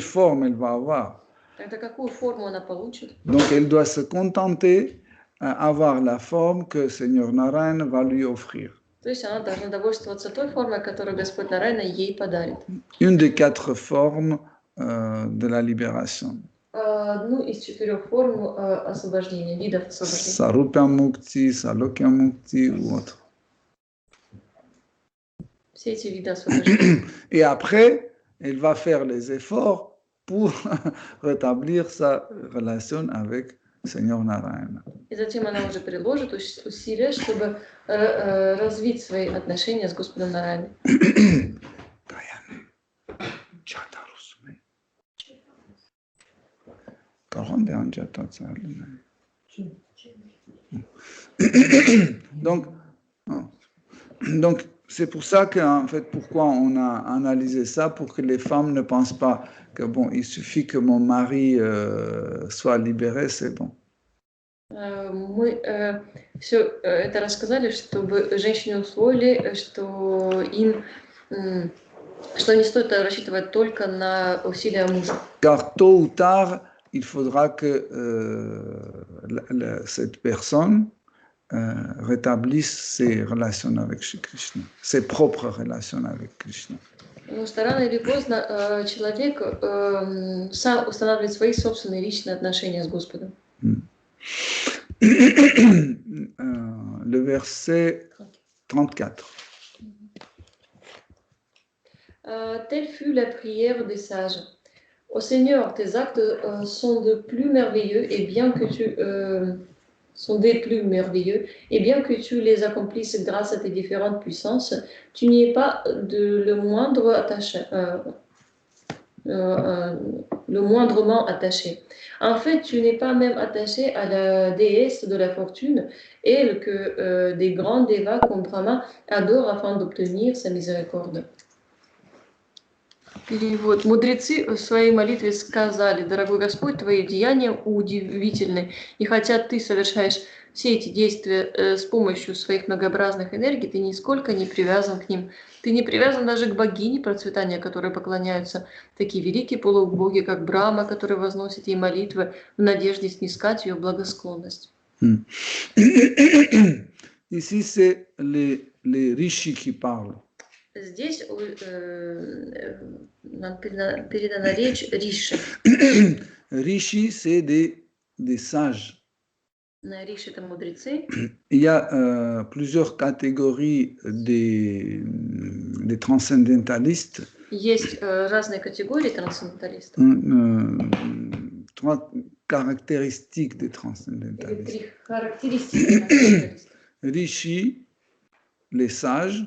S1: forme elle va avoir?
S2: Тогда какую форму она получит?
S1: Donc, elle doit se contenter avoir la forme que Seigneur Narayana va lui offrir.
S2: То есть она должна довольствоваться той формой, которую Господь Нараяна ей подарит.
S1: Une des 4 formes de la libération.
S2: Одну из 4 форм освобождения, видов освобождения.
S1: Sarupya Mukti, Salokya Mukti ou autre.
S2: Все эти виды освобождения.
S1: Et après, elle va faire les efforts pour rétablir sa relation avec Seigneur Narayana.
S2: И затем она уже приложит усилия, чтобы развить свои отношения с Господом Нараяной.
S1: Donc, c'est pour ça qu'en fait, pourquoi on a analysé ça, pour que les femmes ne pensent pas que bon, il suffit que mon mari soit libéré, c'est bon.
S2: Мы все это рассказали, чтобы женщины усвоили, что не стоит рассчитывать только на усилия мужа.
S1: Car tôt ou tard, il faudra que cette personne rétablisse ses relations avec Shri Krishna, ses propres relations avec Krishna.
S2: Потому что рано или поздно человек сам устанавливает свои собственные личные отношения с Господом.
S1: Le verset 34.
S2: Telle fut la prière des sages. Ô Seigneur, tes actes sont de plus merveilleux et bien que tu sont des plus merveilleux et bien que tu les accomplisses grâce à tes différentes puissances, tu n'y es pas le moindre attaché, le moindrement attaché. En fait, tu n'es pas même attaché à la déesse de la fortune, elle que des grands dévas comme Brahma adorent afin d'obtenir sa miséricorde. Перевод. Мудрецы в своей молитве сказали: «Дорогой Господь, твои деяния удивительны, и хотя ты совершаешь все эти действия с помощью своих многообразных энергий, ты нисколько не привязан к ним. Ты не привязан даже к богине процветания, которой поклоняются такие великие полубоги, как Брахма, который возносит ей молитвы в надежде снискать ее благосклонность».
S1: Ici, c'est les rishis qui parlent.
S2: Здесь нам передана речь Риши.
S1: Rishi, c'est des sages.
S2: Риши — это мудрецы.
S1: Il y a plusieurs catégories des transcendentalistes.
S2: Есть разные категории трансценденталистов.
S1: Trois caractéristiques des
S2: Или
S1: transcendentalistes.
S2: три характеристики трансценденталистов.
S1: Rishi, les sages,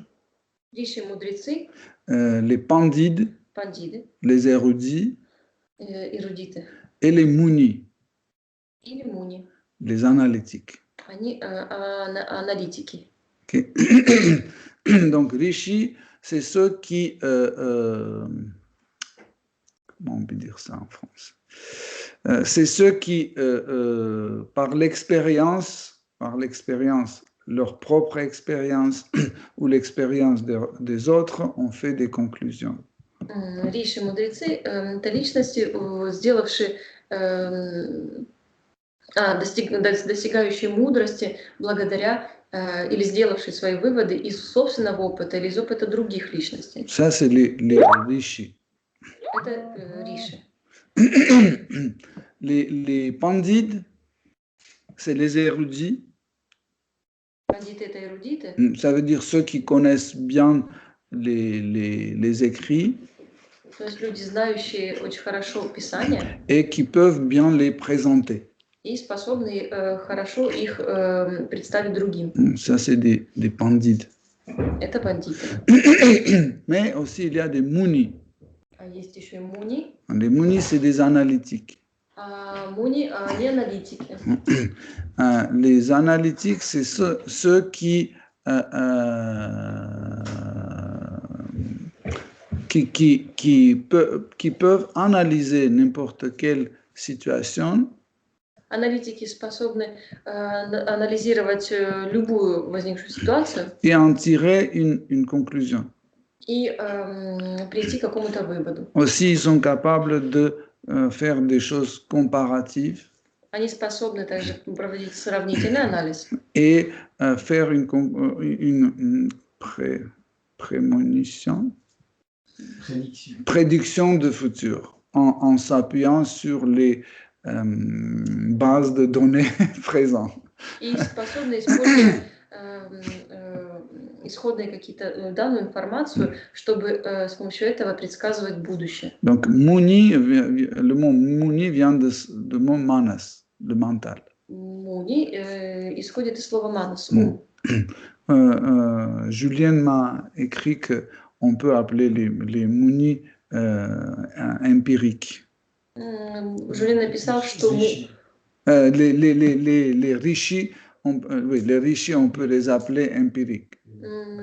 S2: Риши — мудрецы,
S1: les pandides,
S2: пандиты,
S1: les érudits
S2: эрудиты
S1: et les munis,
S2: или муни.
S1: les analytiques.
S2: Они аналитики.
S1: Okay. Donc, Rishi, c'est ceux qui... comment on peut dire ça en France? C'est ceux qui, par l'expérience, leur propre expérience ou l'expérience des autres, ont fait des conclusions.
S2: Риши — мудрецы, это личности, сделавшие, достигающие мудрости благодаря или сделавшие свои выводы из собственного опыта или из опыта других личностей.
S1: Ça, c'est les rishis.
S2: Это риши.
S1: Les pandides, c'est les érudits.
S2: Пандиты — это эрудиты.
S1: Ça veut dire ceux qui connaissent bien les écrits.
S2: То есть люди, знающие очень хорошо Писание
S1: et qui peuvent bien les présenter.
S2: и способны хорошо их представить другим.
S1: Ça, c'est des pandites.
S2: Это бандиты.
S1: Mais aussi, il y a des munis.
S2: А есть еще и муни.
S1: Les munis, c'est des analytiques.
S2: А муни, они аналитики.
S1: Les analytiques, c'est ceux qui peuvent analyser n'importe quelle situation.
S2: Аналитики способны анализировать любую возникшую ситуацию
S1: et en tirer une conclusion.
S2: И прийти к какому-то выводу.
S1: Aussi, ils sont capables de faire des choses comparatives.
S2: Они способны также проводить сравнительный анализ.
S1: Et faire une prédiction de futur en s'appuyant sur les bases de données présentes.
S2: И способны использовать исходные какие-то данную информацию, чтобы с помощью этого предсказывать будущее.
S1: Donc, Muni, le mot Muni vient du mot manas, le mental.
S2: Муни исходит из слова манас.
S1: Julien m'a écrit qu'on peut appeler les Muni empiriques.
S2: Julien написал, что
S1: les rishis, les rishis, on peut les appeler empiriques.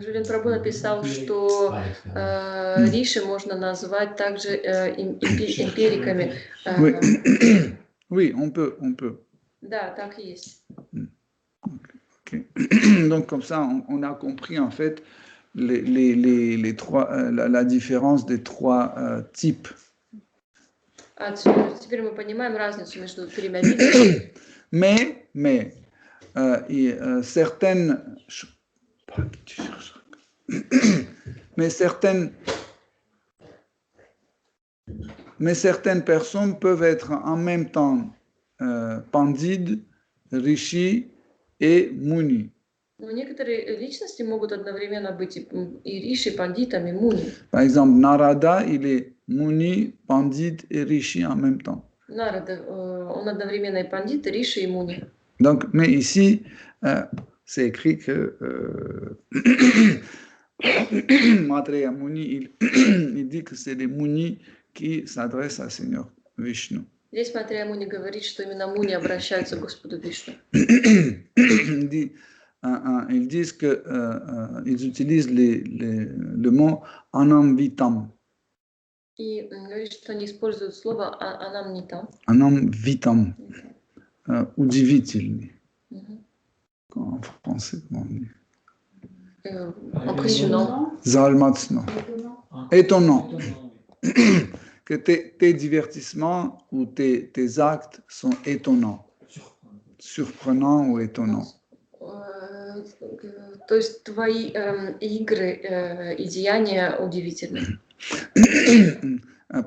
S2: Julien Прабhu написал, что риши можно назвать также эмпириками.
S1: Oui, on peut.
S2: Да, так и есть.
S1: Okay. Donc comme ça, on a compris en fait les trois, la différence des trois types.
S2: Теперь мы понимаем разницу между тремя видами.
S1: Mais certaines personnes peuvent être en même temps pandid, rishi et muni.
S2: Но некоторые личности могут одновременно быть и риши, пандитами, муни.
S1: Par exemple, Narada, il est Muni, Pandit et Rishi en même temps.
S2: Нарада, он одновременно и пандит, и риши, и муни.
S1: Donc, mais ici, c'est écrit que Maitreya Muni, il dit que c'est les Munis qui s'adressent à Seigneur Vishnu.
S2: Здесь Матрея Муни говорит, что именно муни обращаются к Господу Вишну.
S1: Ils disent que ils utilisent le mot anamvitam.
S2: И говорит, что они используют слово анамнитам.
S1: Anamvitam, удивительный. En français, comment on dit?
S2: Impressionnant.
S1: Zalmatsno. Étonnant. Que tes divertissements ou tes actes sont étonnants. Surprenants ou étonnants.
S2: То есть твои игры и деяния удивительны.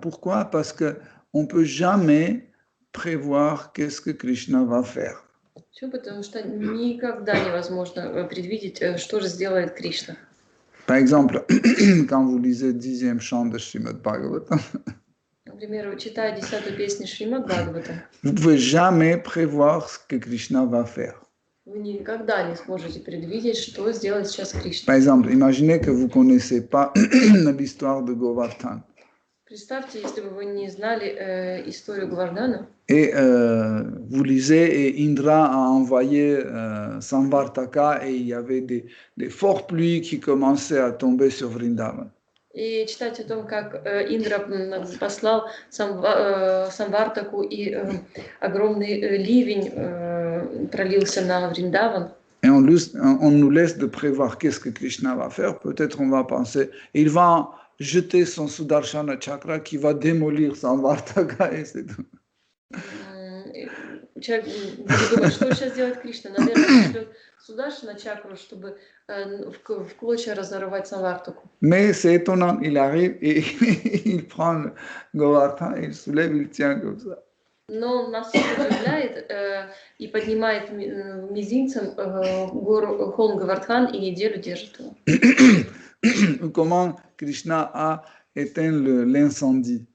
S1: Pourquoi? Parce qu'on ne peut jamais prévoir qu'est-ce que Krishna va faire.
S2: Почему? Потому что никогда невозможно предвидеть, что же сделает Кришна.
S1: Par exemple, quand vous lisez le 10e chant de Srimad Bhagavatam,
S2: Например, читая 10-ю песню Шримад Бхагаватам,
S1: vous ne pouvez jamais prévoir ce que Krishna va faire.
S2: вы никогда не сможете предвидеть, что сделает сейчас Кришна.
S1: Par exemple, imaginez que vous ne connaissez pas l'histoire de Govardhan.
S2: Представьте, если бы вы не знали историю Гвардана,
S1: Et vous lisez, et Indra a envoyé Samvartaka, et il y avait des fortes pluies qui commençaient à tomber sur Vrindavan.
S2: и читать о том, как Индра послал Самвартаку, и огромный ливень пролился на Вриндаван.
S1: Et on nous laisse de prévoir qu'est-ce que Krishna va faire. Peut-être on va penser, il va jeter son Sudarshana Chakra qui va démolir Samvartaka, et c'est tout.
S2: Человек будет думать, что сейчас делает Кришна. Наверное, шлет Сударшана чакру, чтобы в клочья разорвать Самвартаку.
S1: Mais c'est étonnant, il arrive et il prend Govardhan, il soulève, il tient comme ça.
S2: Но он нас удивляет и поднимает мизинцем гору холм Говардхан и неделю держит его.
S1: Comment Krishna a éteint l'incendie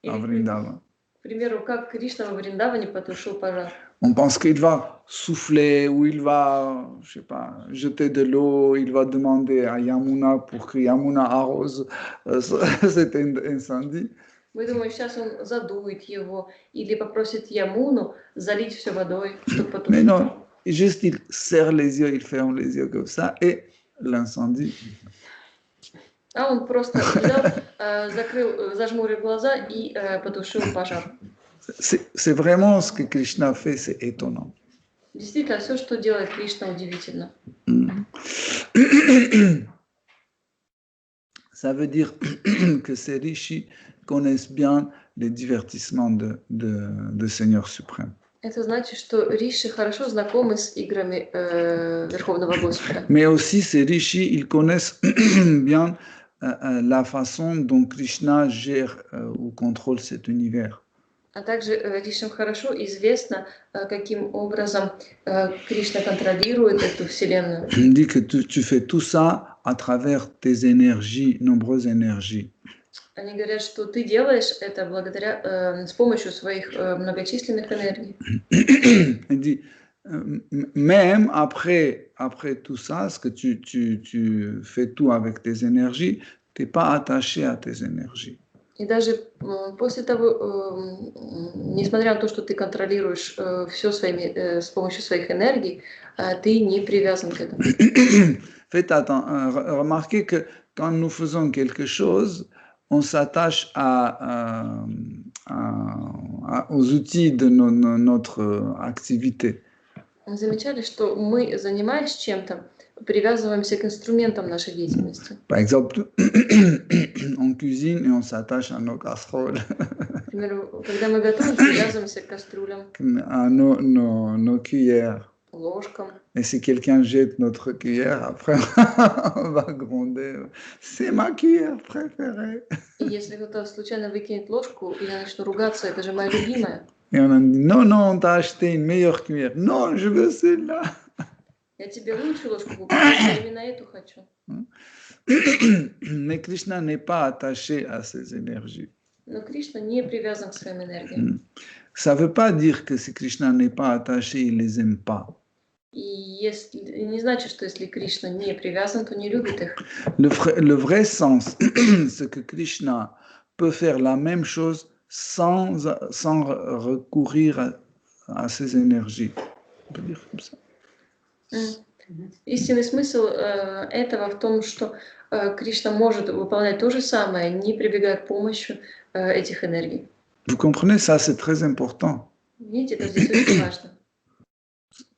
S1: à Vrindavan.
S2: К примеру, как Кришна во Вриндаване потушил пожар.
S1: On pense qu'il va souffler ou il va, je sais pas, jeter de l'eau, il va demander à Yamuna pour que Yamuna arrose cet incendie.
S2: Мы думаем, сейчас он задует его или попросит Ямуну залить все водой, чтобы потушить.
S1: Mais non, juste il serre les yeux, il ferme les yeux comme ça et l'incendie.
S2: А он просто взял, закрыл, зажмурил глаза и потушил пожар.
S1: C'est vraiment ce que Krishna fait, c'est étonnant.
S2: Действительно, все, что делает Кришна, удивительно.
S1: Ça veut dire que ces rishis connaissent bien les divertissements de Seigneur suprême.
S2: Это значит, что риши хорошо знакомы с играми Верховного Господа.
S1: Mais aussi ces rishis, ils connaissent bien la façon dont Krishna gère ou contrôle cet univers.
S2: А также ришам хорошо известно, каким образом Кришна контролирует эту вселенную.
S1: Il dit que tu fais tout ça à travers tes énergies, nombreuses énergies.
S2: Они говорят, что ты делаешь это благодаря, с помощью своих многочисленных энергий.
S1: Il dit, même après tout ça, ce que tu fais tout avec tes énergies, tu n'es pas attaché à tes énergies.
S2: И даже после того, несмотря на то, что ты контролируешь все с помощью своих энергий, ты не привязан к этому.
S1: Faites remarquez que quand nous faisons quelque chose, on s'attache aux outils de notre activité.
S2: Вы замечали, что мы, занимаясь чем-то, привязываемся к инструментам нашей деятельности.
S1: Par exemple, on cuisine et on s'attache à nos casseroles,
S2: Например, когда мы готовим, привязываемся к кастрюлям,
S1: à nos cuillères.
S2: ложкам.
S1: Et si quelqu'un jette notre cuillère, après, on va gronder. C'est ma cuillère préférée.
S2: И если кто-то случайно выкинет ложку, и я начну ругаться, это же моя любимая.
S1: Et on a dit, non, on t'a acheté une meilleure cuillère. Non, je veux celle-là.
S2: Я тебе лучшую ложку купила, я именно эту хочу.
S1: Mais Krishna n'est pas attaché à ces énergies.
S2: Но Кришна не привязан к своим энергиям.
S1: Ça ne veut pas dire que si Krishna n'est pas attaché, il ne les aime pas.
S2: И если, не значит, что если Кришна не привязан, то не любит их.
S1: Le vrai sens, c'est que Krishna peut faire la même chose sans recourir à ses énergies. On peut dire comme ça.
S2: Истинный смысл этого в том, что Кришна может выполнять то же самое, не прибегая к помощи этих энергий.
S1: Vous comprenez, ça c'est très important.
S2: Видите, это здесь очень важно.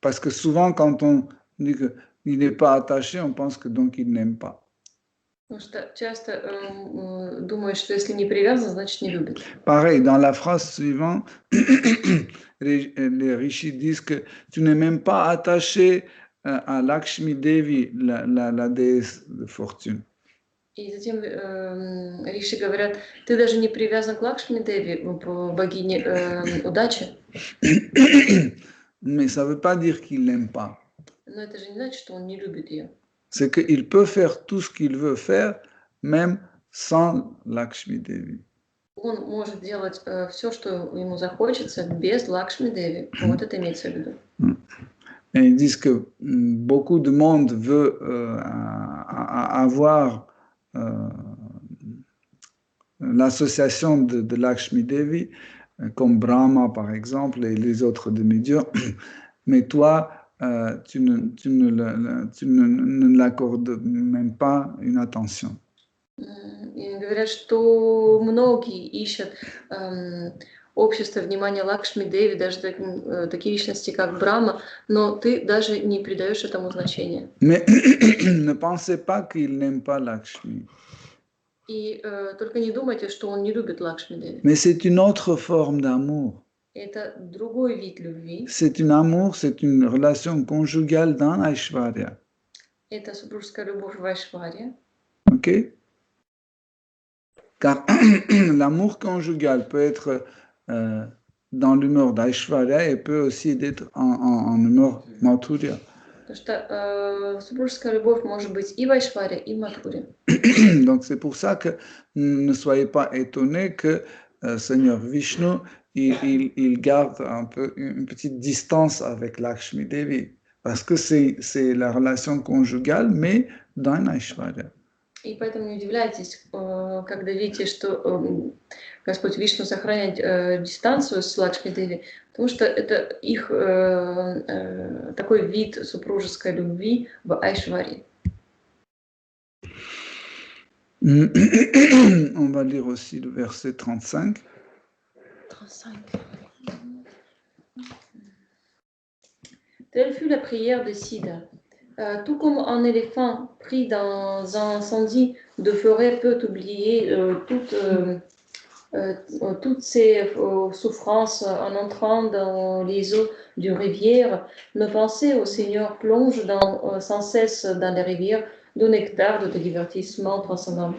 S1: Parce que souvent, quand on dit qu'il n'est pas attaché, on pense que donc il n'aime pas.
S2: Потому что часто думают, что если не привязан, значит не любит.
S1: Pareil, dans la phrase suivante, les rishis disent que tu n'es même pas attaché à Lakshmi Devi, la déesse de fortune.
S2: И затем риши говорят, ты даже не привязан к Лакшми Деви, богине удачи.
S1: Mais ça ne veut pas dire qu'il l'aime pas.
S2: Но это же не значит, что он не любит ее.
S1: C'est qu'il peut faire tout ce qu'il veut faire, même sans Lakshmi Devi.
S2: Он может делать все, что ему захочется, без Лакшми Деви. Вот это имеется в виду.
S1: Et ils disent que beaucoup de monde veut avoir l'association de Lakshmi Devi, comme Brahma par exemple et les autres demi-dieux, mais toi, tu ne l'accordes même pas une attention.
S2: И говорят, что многие ищут общество внимания Лакшми Деви, даже такие личности, как Брахма, но ты даже не придаешь этому значения.
S1: Mais ne pensez pas qu'il n'aime pas Lakshmi.
S2: И только не думайте, что он не любит Лакшми Деви.
S1: Mais c'est une autre forme d'amour.
S2: Это другой вид любви.
S1: C'est un amour, c'est une relation conjugale dans Aishwarya.
S2: Это супружеская любовь в Айшварье.
S1: Ok? Car l'amour conjugal peut être dans l'humeur d'Aishwarya et peut aussi être en humeur Madhurya.
S2: Потому что супружеская любовь может быть и в Айшваре, и в Мадхуре.
S1: Donc c'est pour ça que ne soyez pas étonnés que Seigneur Vishnu il garde un peu une petite distance avec Lakshmi Devi parce que c'est la relation conjugale mais dans Aishwarya.
S2: И поэтому не удивляйтесь, когда видите, что Господь Вишну сохраняет дистанцию с Лакшми Деви, потому что это их такой вид супружеской любви в Айшваре.
S1: On va lire aussi le verset 35.
S2: 35. Telle fut la prière de Sida. Tout comme un éléphant pris dans un incendie de forêt peut oublier toutes ses souffrances en entrant dans les eaux d'une rivière, nos pensées au Seigneur plongent sans cesse dans les rivières de nectar, de divertissement transcendant.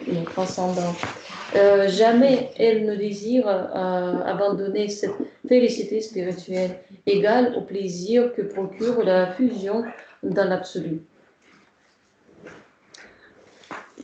S2: Jamais elle ne désire abandonner cette félicité spirituelle, égale au plaisir que procure la fusion dans l'absolu.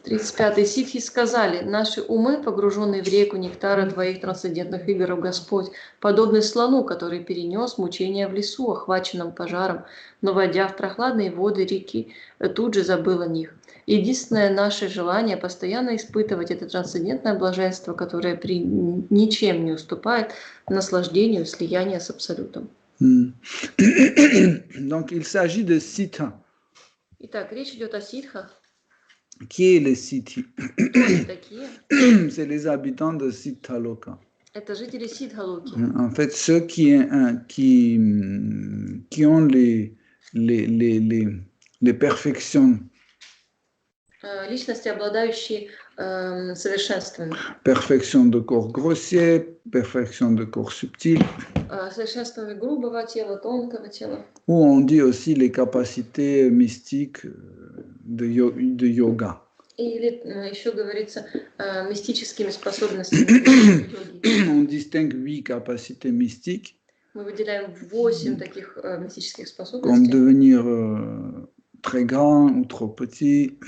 S2: 35-й ситхи сказали: наши умы, погруженные в реку нектара твоих трансцендентных игр, Господь, подобны слону, который перенес мучения в лесу, охваченном пожаром, но, войдя в прохладные воды реки, тут же забыл о них. Единственное наше желание — постоянно испытывать это трансцендентное блаженство, которое ничем не уступает наслаждению слияния с Абсолютом.
S1: Donc il s'agit de Sitha.
S2: Итак, речь идет о ситхах.
S1: Qui est les Siddhis?
S2: Такие.
S1: C'est les habitants de Siddhaloka.
S2: Это жители Сидхалоки.
S1: En fait, ceux qui ont les perfections.
S2: Личности, обладающие совершенствами.
S1: Perfection de corps grossier, perfection de corps subtil.
S2: Совершенствами грубого тела, тонкого тела.
S1: Ou on dit aussi les capacités mystiques de yoga.
S2: Или еще говорится мистическими способностями.
S1: On distingue 8 capacités mystiques.
S2: Мы выделяем 8 таких мистических
S1: Comme
S2: способностей.
S1: devenir très grand ou trop petit.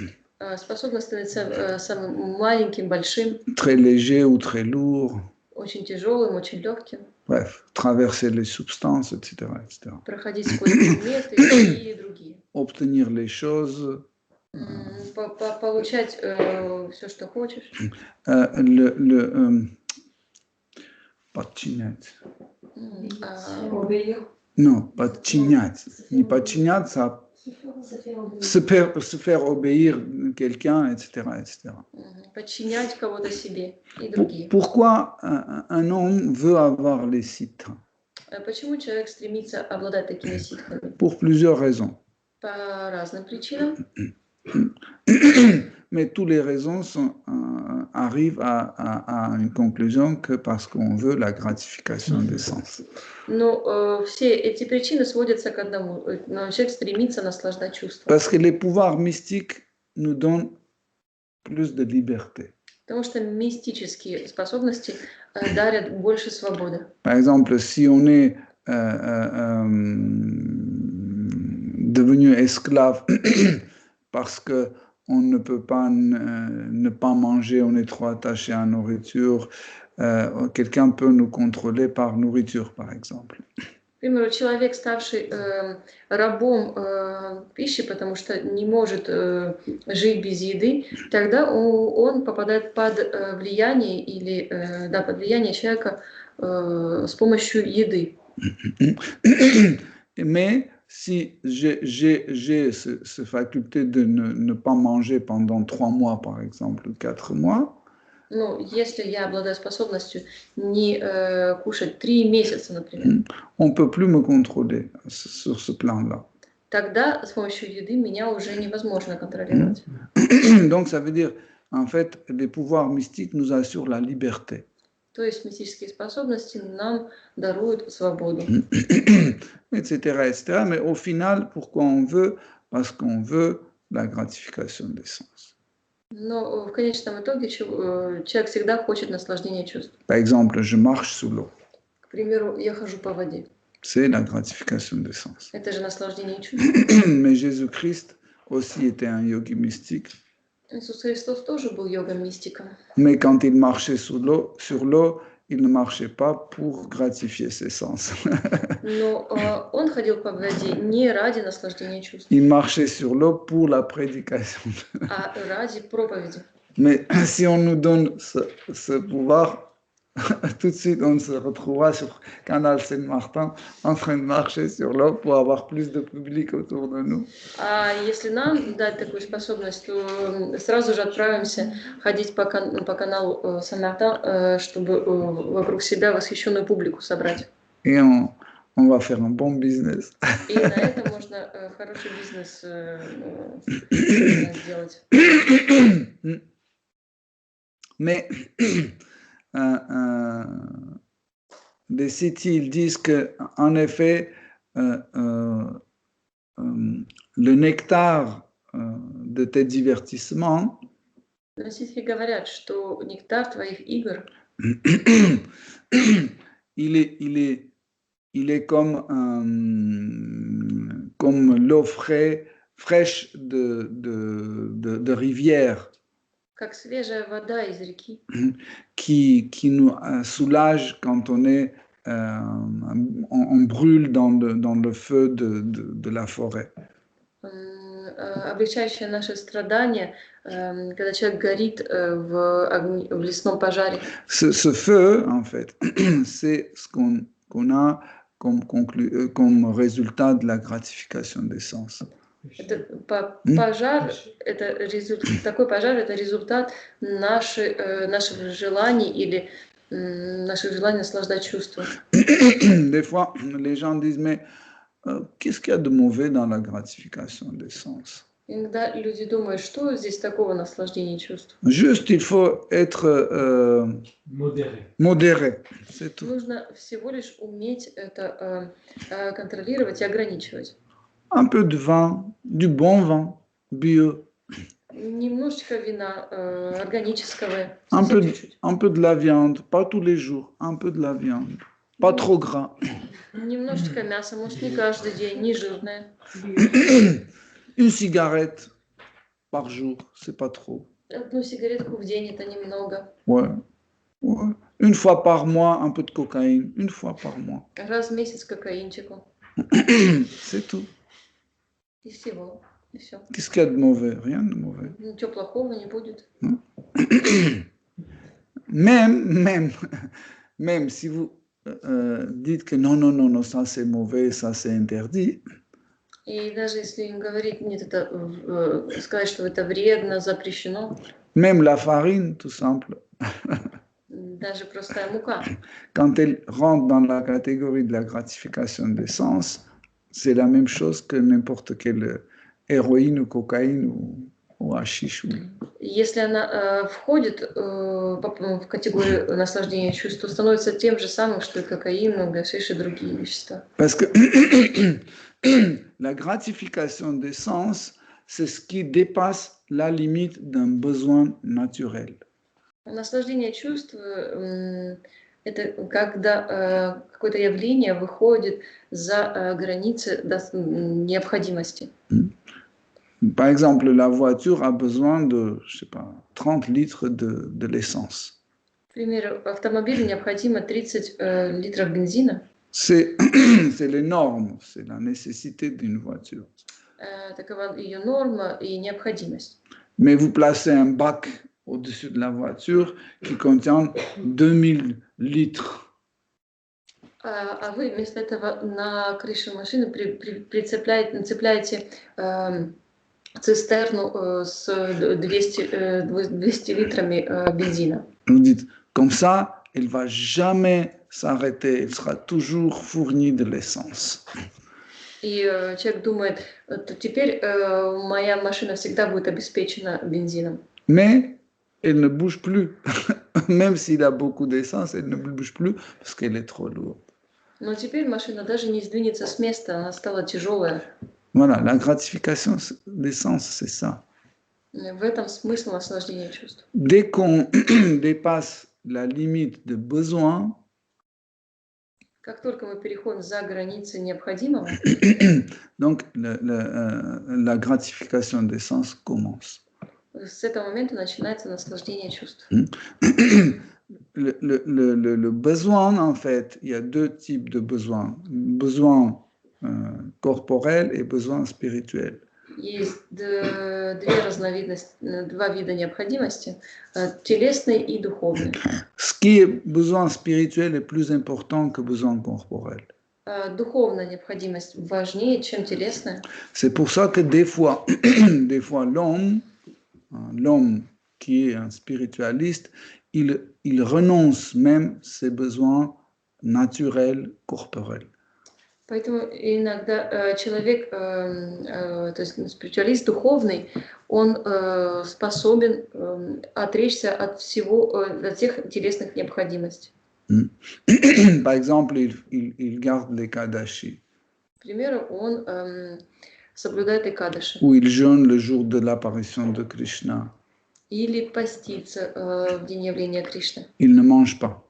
S2: способна становиться самым маленьким, большим,
S1: très léger ou très lourd.
S2: очень тяжелым, очень легким,
S1: Bref, traverser les substances, etc., etc.
S2: проходить сквозь предметы и другие.
S1: Obtenir les choses,
S2: Получать все, что хочешь.
S1: Подчинять.
S2: Обеих.
S1: Non, подчинять. Не подчиняться, а se faire obéir quelqu'un, etc., etc.
S2: Подчинять кого-то себе и другие.
S1: Pourquoi un homme veut avoir les citres?
S2: Почему человек стремится обладать такими ситхами?
S1: Pour plusieurs raisons.
S2: По разным причинам.
S1: Mais toutes les raisons arrivent à une conclusion que parce qu'on veut la gratification des sens.
S2: Но все эти причины сводятся к одному. Человек стремится наслаждать чувства.
S1: Parce que les pouvoirs mystiques nous donnent plus de liberté.
S2: Потому что мистические способности дарят больше свободы.
S1: Par exemple, si on est devenu esclave parce que on ne peut pas ne pas manger, on est trop attaché à la nourriture, quelqu'un peut nous contrôler par nourriture, par exemple.
S2: К примеру, человек, ставший рабом пищи, потому что не может жить без еды, тогда он попадает под влияние или под влияние человека с помощью еды.
S1: Mais si j'ai cette faculté de ne pas manger pendant 3 mois, par exemple, 4 mois,
S2: Ну, если я обладаю способностью не кушать 3 месяца, например,
S1: on ne peut plus me contrôler sur ce plan-là.
S2: Тогда с помощью еды меня уже невозможно контролировать.
S1: Donc, ça veut dire, en fait, les pouvoirs mystiques nous assurent la liberté.
S2: То есть мистические способности нам даруют свободу.
S1: Etc., etc. Mais au final, pourquoi on veut? Parce qu'on veut la gratification des sens.
S2: Но в конечном итоге человек всегда хочет наслаждения чувств.
S1: Par exemple, je marche sous l'eau.
S2: К примеру, я хожу по воде.
S1: C'est la gratification des sens.
S2: Это же наслаждение чувств.
S1: Mais Jésus-Christ aussi était un yogi mystique.
S2: Иисус Христос тоже был йога-мистиком.
S1: Mais quand il marchait sur l'eau, il ne marchait pas pour gratifier ses sens.
S2: Но он ходил по воде не ради наслаждения чувств,
S1: Il marchait sur l'eau pour la prédication.
S2: а ради проповеди.
S1: Mais si on nous donne ce pouvoir, tout de suite on se retrouvera sur Canal Saint-Martin en train de marcher sur l'eau pour avoir plus de public autour de nous.
S2: А если нам дать такую способность, то сразу же отправимся ходить по каналу Saint-Martin, чтобы вокруг себя восхищенную публику собрать.
S1: Et on va faire un bon business.
S2: И на этом можно хороший бизнес сделать.
S1: Mais les Siddhis, ils disent qu'en effet, le nectar de tes divertissements,
S2: Но ситхи говорят, что нектар твоих игр,
S1: il est comme l'eau fraîche de rivière.
S2: как свежая вода из реки,
S1: qui nous soulage quand on brûle dans le feu de la forêt.
S2: облегчающая наши страдания, когда человек горит в лесном пожаре.
S1: Ce feu, en fait, c'est ce qu'on a comme résultat de la gratification des sens.
S2: Пожар, такой пожар, это результат наших желаний или наших желаний наслаждать чувства.
S1: Des fois, les gens disent, mais qu'est-ce qu'il y a de mauvais dans la gratification des sens?
S2: Иногда люди думают, что здесь такого наслаждения чувств.
S1: Juste, il faut être modéré. C'est tout.
S2: Нужно всего лишь уметь это контролировать и ограничивать.
S1: Un peu de vin, du bon vin, bio.
S2: Немножечко вина органического,
S1: Un
S2: чуть-чуть.
S1: peu de la viande, pas tous les jours, un peu de la viande. Pas trop gras.
S2: Немножечко мяса, может, не каждый день, не жирное.
S1: Une cigarette. par jour, c'est pas trop.
S2: Одну сигаретку в день это немного.
S1: Ouais, ouais. Une fois par mois, un peu de cocaïne, une fois par mois.
S2: Раз в месяц кокаинчику.
S1: C'est tout.
S2: И всего. И все.
S1: Qu'est-ce qu'il y a de mauvais? Rien de mauvais.
S2: Ничего плохого не будет.
S1: Même, même si vous dites que non, non, non, non, ça c'est mauvais, ça c'est interdit,
S2: И даже если им говорить, нет, это сказать, что это вредно, запрещено,
S1: même la farine, tout simple,
S2: даже простая мука,
S1: quand elle rentre dans la catégorie de la gratification des sens, c'est la même chose que n'importe quelle héroïne ou cocaïne ou hashish.
S2: если она входит в категорию наслаждения чувств, то становится тем же самым, что и кокаин, гашиш и другие вещества.
S1: Parce que la gratification des sens, c'est ce qui dépasse la limite d'un besoin naturel.
S2: Наслаждение чувств это когда какое-то явление выходит за границы необходимости.
S1: Par exemple, la voiture a besoin de, je sais pas, 30 litres de l'essence.
S2: К примеру, автомобилю необходимо 30 литров бензина.
S1: C'est les normes, c'est la nécessité d'une voiture.
S2: Такова ее норма и необходимость.
S1: Mais vous placez un bac au-dessus de la voiture qui contient 2000 litres.
S2: А вы вместо этого на крышу машины нацепляете цистерну с 200 литрами бензина.
S1: Vous dites, comme ça, elle ne va jamais s'arrêter, elle sera toujours fournie de l'essence.
S2: И человек думает, то теперь моя машина всегда будет обеспечена бензином.
S1: Mais elle ne bouge plus. Même s'il a beaucoup d'essence, elle ne bouge plus parce qu'elle est trop lourde.
S2: Но теперь машина даже не сдвинется с места, она стала тяжелая.
S1: Voilà, la gratification d'essence, c'est ça.
S2: В этом смысл наслаждения чувств.
S1: Dès qu'on dépasse la limite de besoin,
S2: Как только мы переходим за границы необходимого,
S1: donc la gratification des sens commence.
S2: с этого момента начинается наслаждение чувств.
S1: Le besoin, en fait, il y a deux types de besoins. Besoin corporel et besoin spirituel.
S2: Есть две разновидности, два вида необходимости, телесной и духовной.
S1: Ce qui est besoin spirituel est plus important que besoin corporel.
S2: Духовная необходимость важнее, чем телесная.
S1: C'est pour ça que des fois l'homme qui est un spiritualiste, il renonce même ses besoins naturels, corporels.
S2: Поэтому иногда человек, то есть спиритуалист духовный, он способен отречься от всего, от всех телесных необходимостей.
S1: Par exemple, il garde les Kadashi.
S2: К примеру, он соблюдает Экадаши.
S1: Ou il jeûne le jour de l'apparition de Krishna.
S2: Или постится в день явления Кришны.
S1: Il ne mange pas.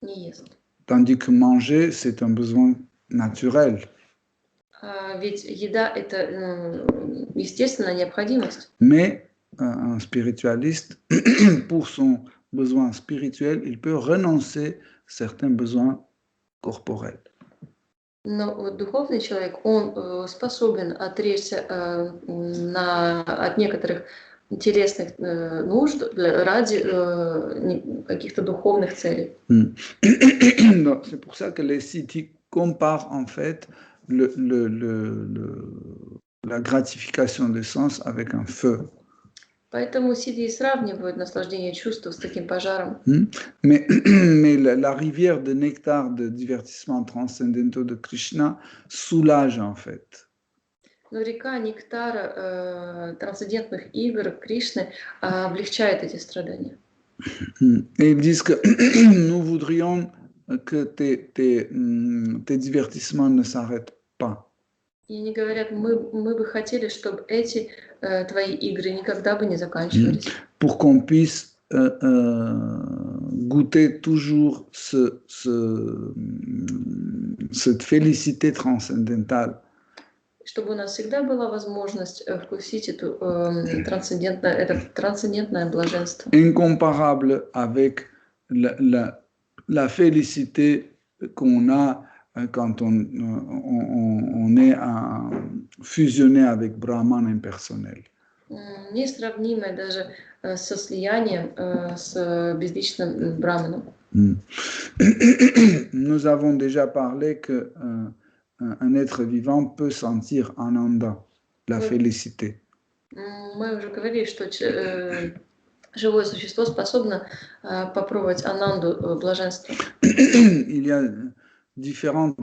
S2: Не ест.
S1: Tandis que manger, c'est un besoin naturel.
S2: Ведь еда – это естественная необходимость.
S1: Mais un spiritualiste, pour son besoin spirituel, il peut renoncer certains besoins corporels.
S2: Но вот духовный человек, он способен отречься от некоторых телесных нужд ради каких-то духовных целей.
S1: Donc, c'est pour ça que les siddhis comparent en fait la gratification des sens avec un feu.
S2: Поэтому сидhi сравнивают наслаждение чувств с таким пожаром.
S1: Mais la rivière de nectar de divertissements transcendentaux de Krishna soulage en fait.
S2: Но река нектара трансцендентных игр Кришны облегчает эти страдания.
S1: Et ils disent que nous voudrions que tes divertissements ne s'arrêtent pas.
S2: И они говорят, мы бы хотели, чтобы эти твои игры никогда бы не заканчивались.
S1: Pour qu'on puisse goûter toujours cette félicité transcendantale
S2: чтобы у нас всегда была возможность вкусить это трансцендентное блаженство.
S1: Incomparable avec la félicité qu'on a quand on est fusionné avec Brahman impersonnel.
S2: Несравнимое даже со слиянием с безличным браманом.
S1: Nous avons déjà parlé que un être vivant peut sentir ananda, la félicité.
S2: Мы уже говорили, что живое существо способно попробовать ананду, блаженство.
S1: Il y a différents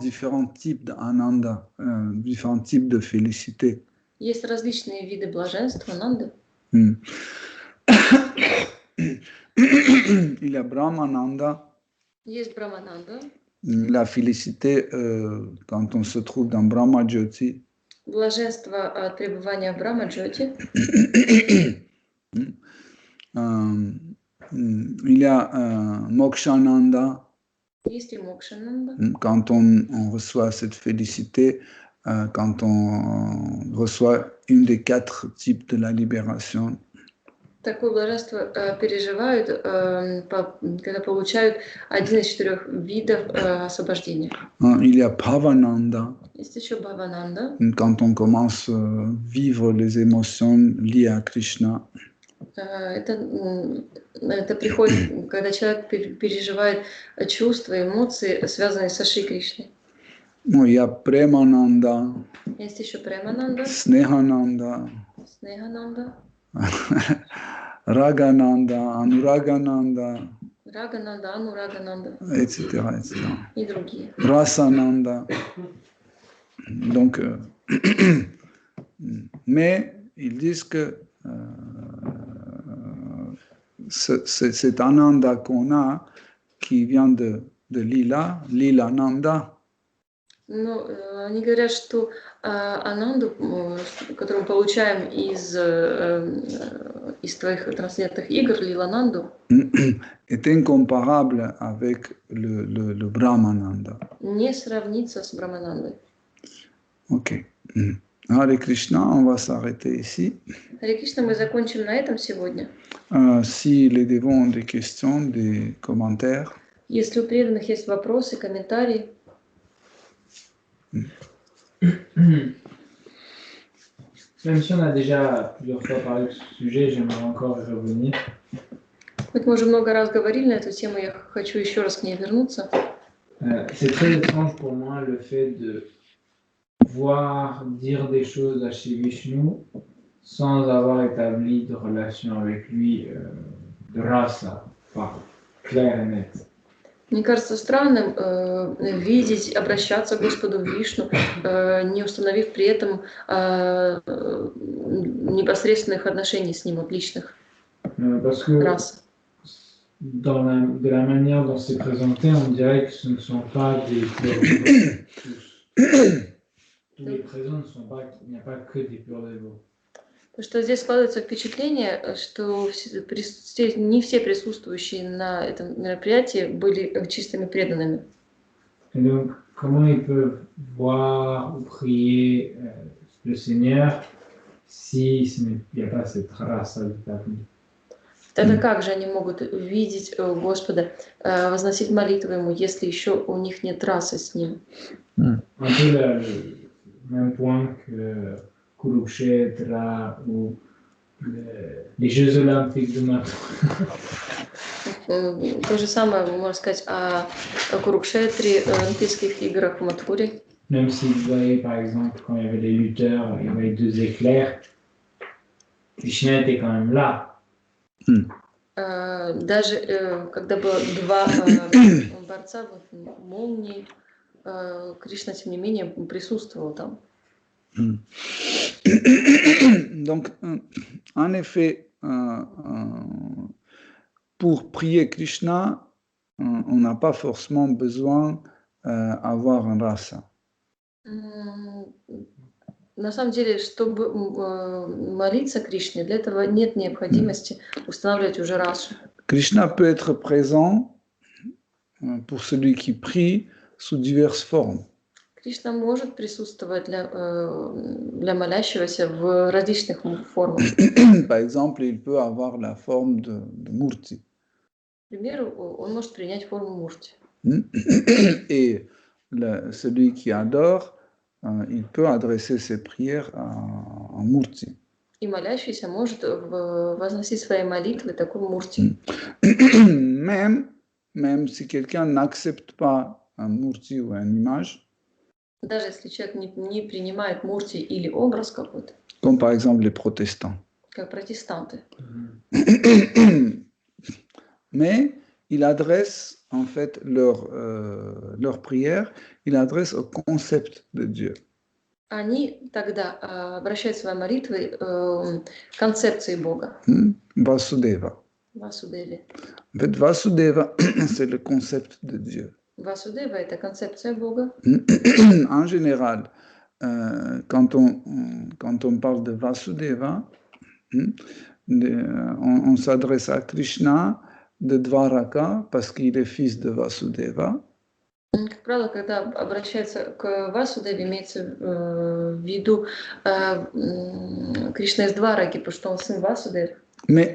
S1: types d'ananda, différents types de félicité.
S2: Есть различные виды блаженства, ананды.
S1: Il y a Brahmananda.
S2: Есть Брахмананда.
S1: La félicité quand on se trouve dans Brahma Jyoti.
S2: Блаженство от пребывания в Брахма Джоти.
S1: Il y a Mokshananda.
S2: Есть и Мокшананда.
S1: Quand on reçoit cette félicité, quand on reçoit une des 4 types de la libération.
S2: Такое блаженство переживают, когда получают один из 4 видов освобождения.
S1: Il y a Bhavananda.
S2: Есть еще Бхавананда.
S1: Quand on commence à vivre les émotions liées à Krishna.
S2: Это приходит, когда человек переживает чувства, эмоции, связанные со Шри Кришной.
S1: Il y a Premananda.
S2: Есть еще Премананда.
S1: Snehananda.
S2: Снехананда.
S1: Ragananda, Anuragananda,
S2: Рагананда, Анурагананда,
S1: etc., etc.
S2: и другие.
S1: Rasananda. Donc, mais ils disent que cet ananda qu'on a, qui vient de Lila, Lilananda.
S2: Ну, они говорят, что ананду, которую мы получаем из твоих трансцендентных игр, Лилананду,
S1: est incomparable avec le Brahmananda.
S2: Не сравнится с Браманандой.
S1: Ok. Hare Krishna, on va s'arrêter ici.
S2: Харе Кришна, мы закончим на этом сегодня.
S1: Si les dévots ont des questions, des commentaires.
S2: Если у преданных есть вопросы, комментарии.
S4: Même si on a déjà plusieurs fois parlé de ce sujet, j'aimerais encore y revenir.
S2: Хоть мы уже много раз говорили на эту тему, я хочу еще раз к ней вернуться.
S4: C'est très étrange pour moi le fait de voir dire des choses à Shri Vishnu sans avoir établi de relation avec lui de rasa, clair et net.
S2: Мне кажется странным видеть, обращаться к Господу Вишну, не установив при этом непосредственных отношений с Ним, вот личных
S4: Parce que
S2: рас.
S4: de la manière dont c'est présenté, on dirait que ce ne sont pas des purs tous les présents ne sont pas, il n'y a pas que des purs dévots.
S2: Потому что здесь складывается впечатление, что не все присутствующие на этом мероприятии были чистыми преданными.
S4: Et donc, comment ils peuvent voir ou prier le Seigneur s'il n'y a pas cette race établie?
S2: Тогда как же они могут видеть Господа, возносить молитву Ему, если еще у них нет расы с Ним?
S4: Un peu le même point que Kurukshetra ou les Jeux Olympiques de Mathura.
S2: То же самое можно сказать о Курукшетре, Олимпийских играх в Матхуре.
S4: Même si vous voyez par exemple quand il y avait les lutteurs, il y avait 2 éclairs, Krishna était quand même là.
S2: Даже когда было 2 борца в молнии, Кришна, тем не менее, присутствовал там.
S1: Donc, en effet, pour prier Krishna, on n'a pas forcément besoin d'avoir un rasa.
S2: На самом деле, чтобы молиться Кришне, для этого нет необходимости устанавливать уже расу.
S1: Krishna peut être présent pour celui qui prie sous diverses formes.
S2: Кришна может присутствовать для молящегося в различных формах.
S1: Par exemple, il peut avoir la forme de Murti.
S2: К примеру, он может принять форму мурти.
S1: Et celui qui adore, il peut adresser ses prières en Murti.
S2: И молящийся может возносить свои молитвы такой мурти.
S1: Même si quelqu'un n'accepte pas un Murti ou une image,
S2: Даже если человек не принимает мурти или образ какой-то,
S1: comme par exemple les protestants.
S2: как протестанты.
S1: Mais il adresse en fait leur prière, il adresse au concept de Dieu.
S2: Они тогда обращают свои молитвы к концепции Бога.
S1: Vasudeva.
S2: Васудеви.
S1: En fait, Vasudeva, c'est le concept de Dieu.
S2: Васудева — это концепция Бога.
S1: En général, quand on parle de Vasudeva, on s'adresse à Krishna de Dvaraka parce qu'il est fils de Vasudeva.
S2: Как правило, когда обращается к Васудеве, имеется в виду Кришна из Двараки, потому что он сын Васудева.
S1: Mais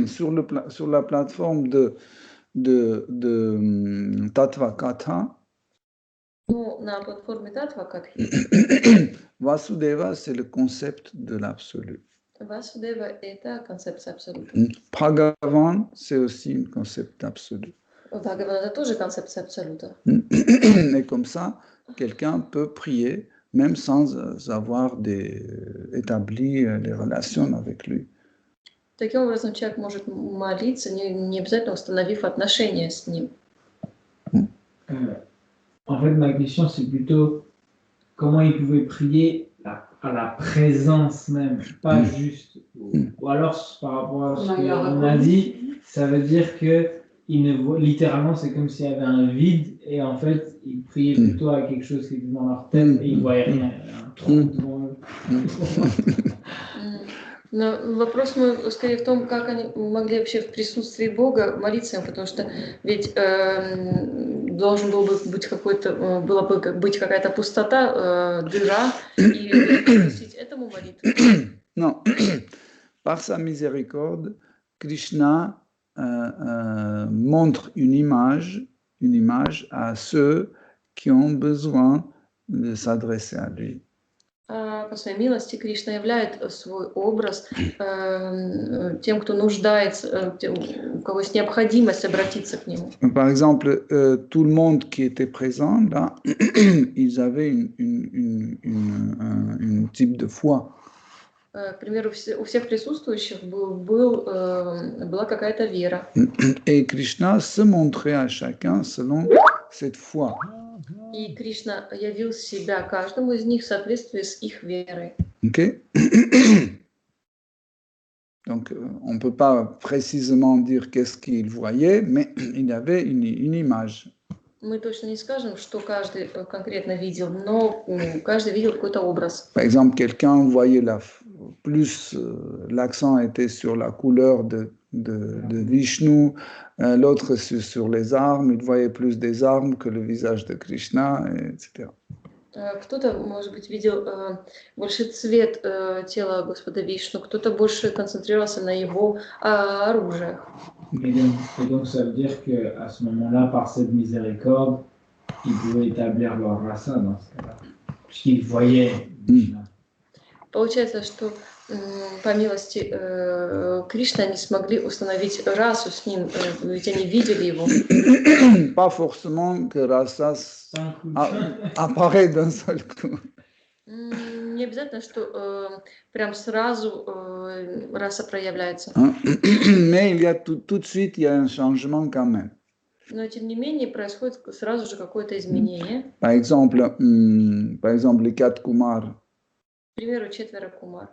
S1: sur la plateforme de Tattva Katha,
S2: Ну, на платформе Татва Катхи
S1: Vasudeva, c'est le concept de l'absolu.
S2: Васудева — это концепция абсолюта.
S1: Bhagavan, c'est aussi un concept absolu.
S2: Бхагаван — это тоже концепция абсолюта.
S1: Et comme ça, quelqu'un peut prier même sans avoir établi les relations avec lui.
S2: Таким образом, человек может молиться, не обязательно установив отношения с ним.
S4: En fait, ma question, c'est plutôt comment il pouvait prier à la présence même, pas juste. Ou alors, par rapport à ce qu'on a dit, ça veut dire que littéralement, c'est comme s'il y avait un vide et en fait, ils priaient plutôt à quelque chose qui était dans leur tête et ils ne voyaient rien, un trou devant eux.
S2: Но вопрос скорее в том, как они могли вообще в присутствии Бога молиться им, потому что ведь должен был бы быть какая-то пустота, дыра, и приносить этому молитву.
S1: Non, par sa miséricorde, Krishna montre une image à ceux qui ont besoin de s'adresser à lui.
S2: По своей милости Кришна являет свой образ тем, кто нуждается, у кого есть необходимость обратиться к нему.
S1: Par exemple, tout le monde qui était présent là, ils avaient une type de foi.
S2: К примеру, у всех присутствующих была какая-то вера.
S1: Et Krishna se montrait à chacun selon cette foi.
S2: И Кришна явил себя каждому из них в соответствии с их верой.
S1: Okay? Donc, on ne peut pas précisément dire qu'est-ce qu'il voyait, mais il y avait une image.
S2: Мы точно не скажем, что каждый конкретно видел, но каждый видел какой-то образ.
S1: Par exemple, quelqu'un voyait l'accent était sur la couleur de Vishnu, l'autre sur les armes, il voyait plus des armes que le visage de Krishna, etc.
S2: Кто-то, может быть, видел больше цвет тела Господа Вишну, кто-то больше концентрировался на его оружиях.
S4: Et donc, ça veut dire qu'à ce moment-là, par cette miséricorde, ils pouvaient établir leur rasa dans ce cas-là, puisqu'ils voyaient Krishna.
S2: Получается, что по милости Кришны они смогли установить расу с ним, ведь они видели его.
S1: Pas forcément que rasa apparaît d'un seul coup.
S2: Не обязательно, что прям сразу раса проявляется.
S1: Mais il y a tout de suite, il y a un changement quand même.
S2: Но тем не менее происходит сразу же какое-то изменение.
S1: Par exemple, les 4 Kumars.
S2: К примеру, 4 Кумар.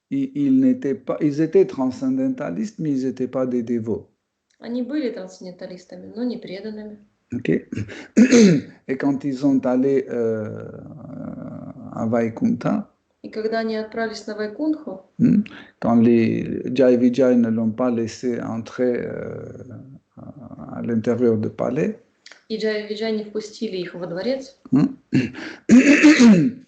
S1: Ils étaient transcendentalistes, mais ils n'étaient pas des dévots.
S2: Они были трансценденталистами, но не преданными.
S1: Okay. Et quand ils sont allés à Vaikuntha,
S2: И когда они отправились на Вайкунтху,
S1: quand les Jai Vijay ne l'ont pas laissé entrer à l'intérieur du palais,
S2: И джайвиджай не впустили их во дворец.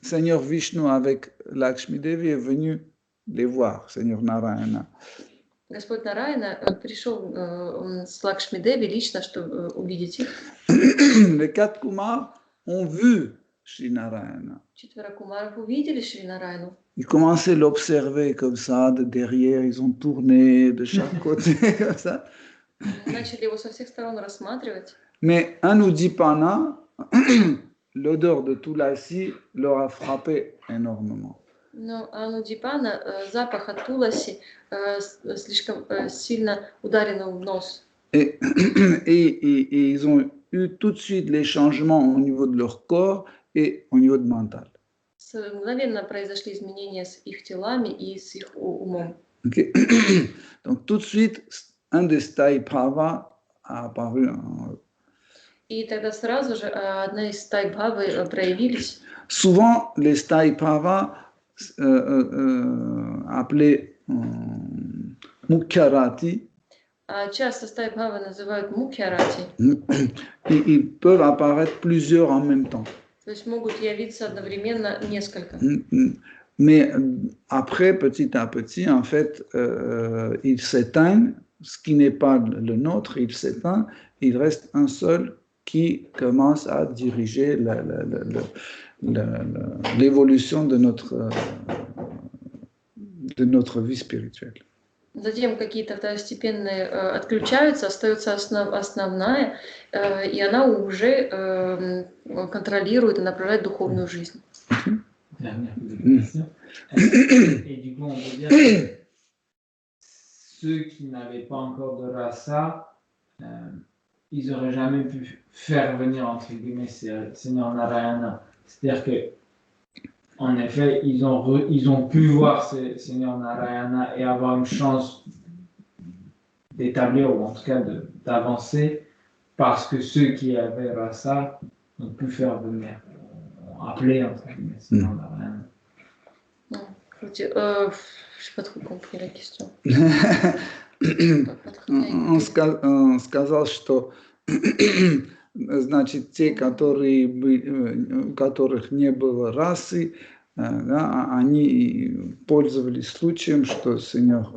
S1: Seigneur Vishnu avec Lakshmi Devi est venu les voir, Seigneur Narayana.
S2: Господь Нараяна пришел с Лакшми Деви лично, чтобы увидеть их.
S1: Les quatre Kumars ont vu Shri Narayana.
S2: 4 кумаров увидели Шри Нараяну.
S1: Ils commençaient à l'observer comme ça, de derrière, ils ont tourné de chaque côté, comme ça.
S2: Начали его со всех сторон рассматривать.
S1: Mais Anudipana, l'odeur de Tulasi leur a frappé énormément.
S2: Но Анудипана, запах от Туласи слишком сильно ударил в нос.
S1: Et ils ont eu tout de suite les changements au niveau de leur corps et au niveau de mental.
S2: Мгновенно произошли изменения с их телами и с их умом.
S1: Okay. Donc tout de suite, un des stai bhava a apparu.
S2: И тогда сразу же одна из стай бхавы проявились.
S1: Souvent, les stai bhava appelés mukhyarati,
S2: Часто стай бхавы называют мукхярати.
S1: ils peuvent apparaître plusieurs en même temps.
S2: То есть могут явиться одновременно несколько.
S1: Mais après, petit à petit, en fait, ils s'éteignent, ce qui n'est pas le nôtre, il s'éteint, il reste un seul qui commence à diriger l'évolution de notre vie spirituelle.
S2: Затем какие-то второстепенные отключаются, остается основная, и она уже контролирует и направляет духовную жизнь.
S4: Dernière question. Et du coup, on peut dire que ceux qui n'avaient pas encore de rasa, ils n'auraient jamais pu faire venir, entre guillemets, Seigneur Narayana. C'est-à-dire que, en effet, ils ont pu voir Seigneur Narayana et avoir une chance d'établir, ou en tout cas d'avancer, parce que ceux qui avaient rasa ont pu faire venir, ont appelé, entre guillemets, Seigneur Narayana.
S2: Je n'ai pas trop compris la question.
S1: Он сказал, что значит, те, у которых не было расы, да, они пользовались случаем, что Сеньор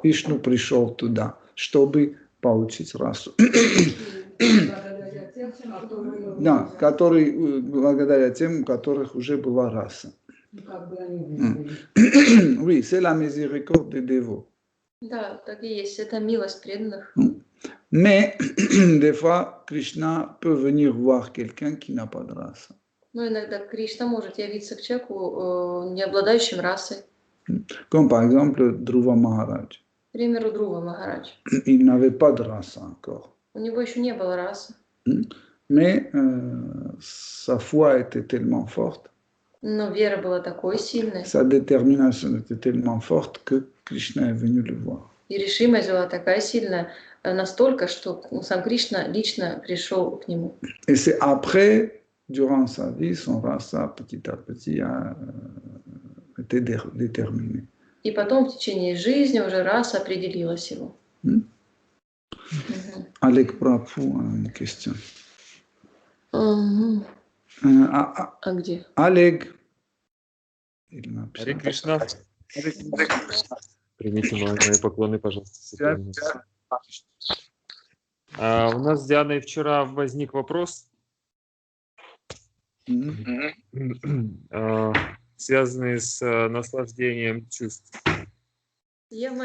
S1: Вишну пришел туда, чтобы получить расу. Да, благодаря тем, у которых уже была раса. Oui, c'est la miséricorde des dévots.
S2: Да, так и есть. Это милость преданных.
S1: Mais des fois, Krishna peut venir voir quelqu'un qui n'a pas de race.
S2: Но иногда Кришна может явиться к человеку, не обладающим расой.
S1: Comme par exemple Dhruva Maharaj.
S2: К примеру, Друва Махарадж.
S1: Il n'avait pas de race encore.
S2: У него еще не было расы.
S1: Mais sa foi était tellement forte.
S2: Но вера была такой сильной.
S1: Sa détermination était tellement forte que Krishna est venu le voir.
S2: И решимость была такая сильная, настолько, что сам Кришна лично пришел к нему.
S1: Et c'est après, durant sa vie, son rasa petit à petit a été déterminé.
S2: И потом в течение жизни уже раса определилась его.
S1: Alec Prabhu a une question.
S2: А где?
S1: Alec.
S5: Харе Кришна. Примите мои поклоны, пожалуйста. У нас с Дианой вчера возник вопрос, связанный с наслаждением чувств.
S2: Une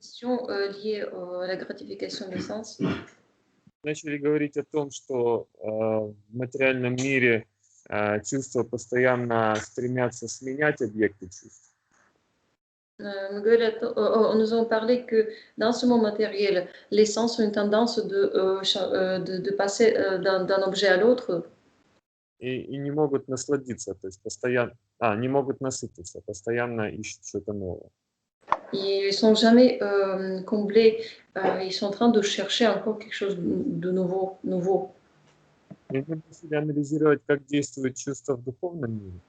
S2: question liée à la gratification des sens.
S5: Начали говорить о том, что в материальном мире чувства постоянно стремятся сменять объекты чувств.
S2: Nous avons parlé que dans ce monde matériel, les sens ont une tendance de passer d'un objet à l'autre.
S5: И не могут насладиться, то есть постоянно, не могут насытиться, постоянно ищут что-то новое.
S2: Ils ne sont jamais comblés, ils sont en train de chercher encore quelque chose de nouveau.
S5: И мы начали анализировать, как действуют чувства в духовном мире.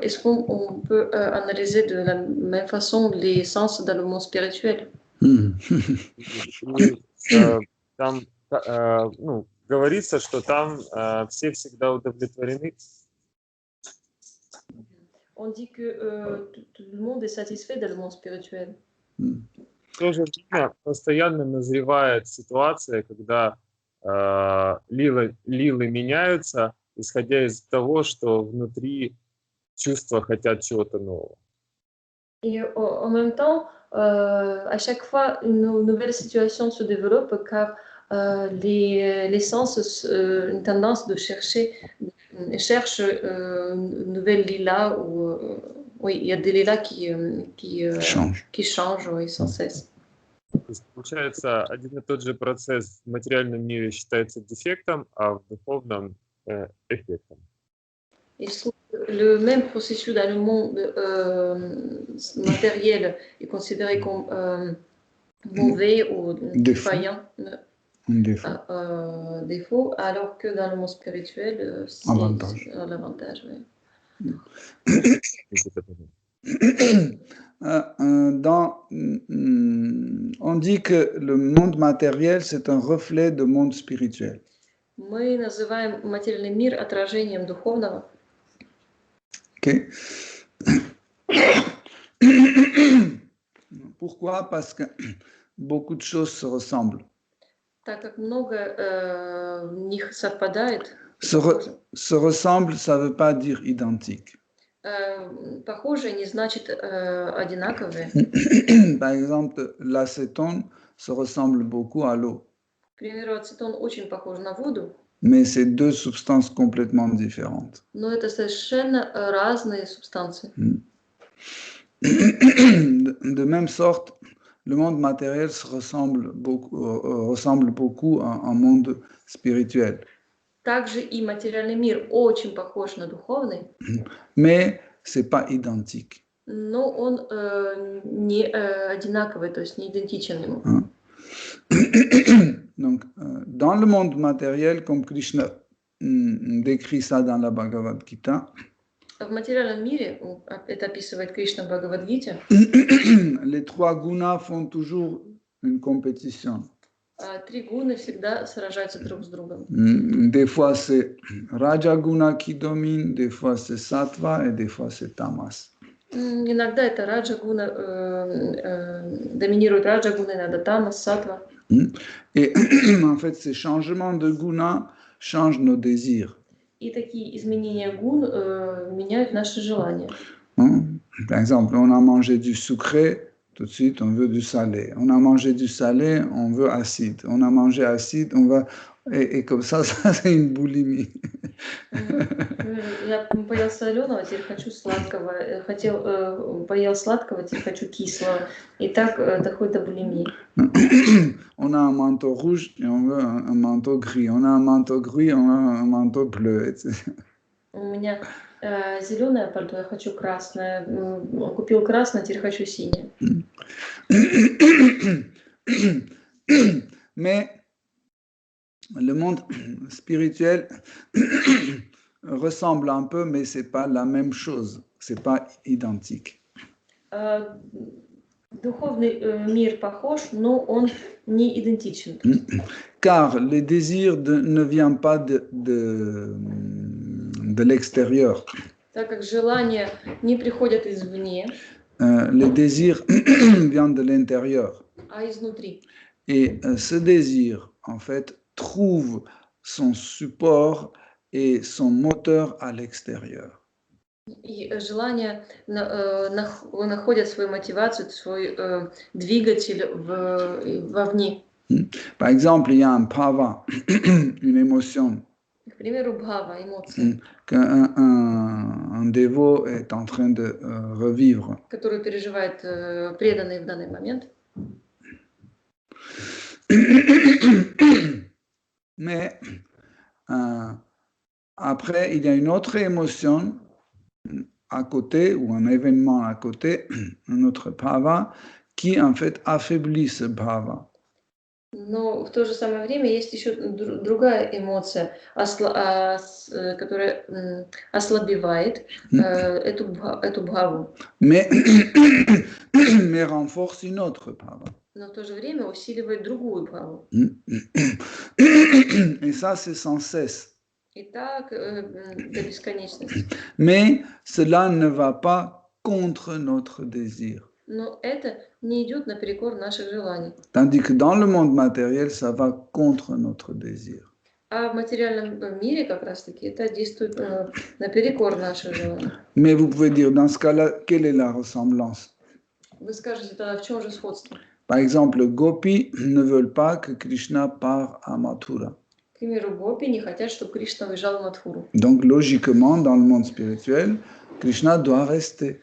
S2: Est-ce qu'on peut analyser de la même façon les sens dans le monde spirituel?
S5: Там ну, говорится, что там все всегда удовлетворены.
S2: On dit que tout le monde est satisfait dans le monde spirituel.
S5: В то же время постоянно назревает ситуация, когда лилы меняются, исходя из того, что внутри чувства хотят чего-то нового.
S2: Et en même temps, à chaque fois, une nouvelle situation se développe car les sens, une tendance de cherchent une nouvelle lila ou oui, il y a des lilas qui changent oui, sans cesse.
S5: То есть, получается, один и тот же процесс в материальном мире считается дефектом, а в духовном эффектом.
S2: Et je trouve que le même processus dans le monde matériel est considéré comme mauvais ou défaillant, défaut, alors que dans le monde spirituel, c'est l'avantage. Oui.
S1: On dit que le monde matériel, c'est un reflet du monde spirituel.
S2: Мы называем материальный мир отражением духовного.
S1: Okay. Pourquoi? Parce que beaucoup de choses se ressemblent.
S2: Так как много в них совпадает.
S1: Se ressemble, ça ne veut pas dire identique.
S2: Похожие не значит одинаковые.
S1: Par exemple, l'acétone se ressemble beaucoup à l'eau.
S2: К примеру, ацетон очень похож на воду.
S1: Mais c'est deux substances complètement différentes.
S2: Но это совершенно разные субстанции.
S1: De même sorte, le monde matériel se ressemble beaucoup à un monde spirituel.
S2: Также и материальный мир очень похож на духовный.
S1: Mais c'est pas identique.
S2: Но он не одинаковый, то есть не идентичен ему.
S1: Donc, dans le monde matériel, comme Krishna décrit ça dans la Bhagavad Gita,
S2: В материальном мире, это описывает Кришна в Бхагавад-гите,
S1: les trois gunas font toujours une compétition.
S2: Три гуны всегда сражаются друг с другом.
S1: Des fois c'est Raja Guna qui domine, des fois c'est Sattva et des fois c'est Tamas.
S2: Иногда это Раджа Гуна, доминирует Раджа Гуна, иногда Тамас, Саттва.
S1: Et en fait, ces changements de guna changent nos désirs.
S2: И такие изменения гун меняют наши желания.
S1: Par exemple, on a mangé du sucré, tout de suite on veut du salé. On a mangé du salé, on veut acide. On a mangé acide, on va... Et comme ça c'est une boulimie.
S2: Я поел соленого, теперь хочу сладкого. Поел сладкого, теперь хочу кислого. И так доходит до булимии.
S1: On a un manteau rouge et on veut un manteau gris. On a un manteau gris, on a un manteau bleu, etc.
S2: У меня зеленое пальто, я хочу красное. Купил красное, теперь хочу синее.
S1: Mais le monde spirituel ressemble un peu, mais c'est pas la même chose. C'est pas identique.
S2: Духовный мир похож, но он не идентичен.
S1: Car le désir ne vient pas de l'extérieur.
S2: Так как желания не приходят извне,
S1: le désir vient de l'intérieur.
S2: А изнутри.
S1: Et ce désir, en fait, trouve son support et son moteur à l'extérieur.
S2: И желания находят свою мотивацию, свой двигатель вовне.
S1: Par exemple, il y a un bhava, une émotion.
S2: К примеру, бхава, эмоции.
S1: Qu'un dévot est en train de revivre.
S2: Которую переживает преданный в данный момент.
S1: Mais après, il y a une autre émotion à côté, ou un événement à côté, un autre bhava, qui en fait affaiblit ce bhava.
S2: Но в то же самое время есть еще другая эмоция, которая ослабевает эту бхаву.
S1: Mais renforce une autre bhava.
S2: но в то же время усиливает другую бхаву.
S1: Et ça, c'est sans cesse.
S2: И так до бесконечности.
S1: Mais cela ne va pas contre notre désir.
S2: Но это не идет наперекор наших желаний.
S1: Tandis que dans le monde matériel, ça va contre notre désir.
S2: А в материальном мире как раз-таки это действует наперекор наших желаний.
S1: Mais vous pouvez dire, dans ce cas-là, quelle est la ressemblance?
S2: Вы скажете, тогда в чем же сходство?
S1: Par exemple, Gopi ne veulent pas que Krishna part à Mathura.
S2: К примеру, гопи не хотят, чтобы Кришна уезжал в Мадхуру.
S1: Donc, logiquement, dans le monde spirituel, Krishna doit rester.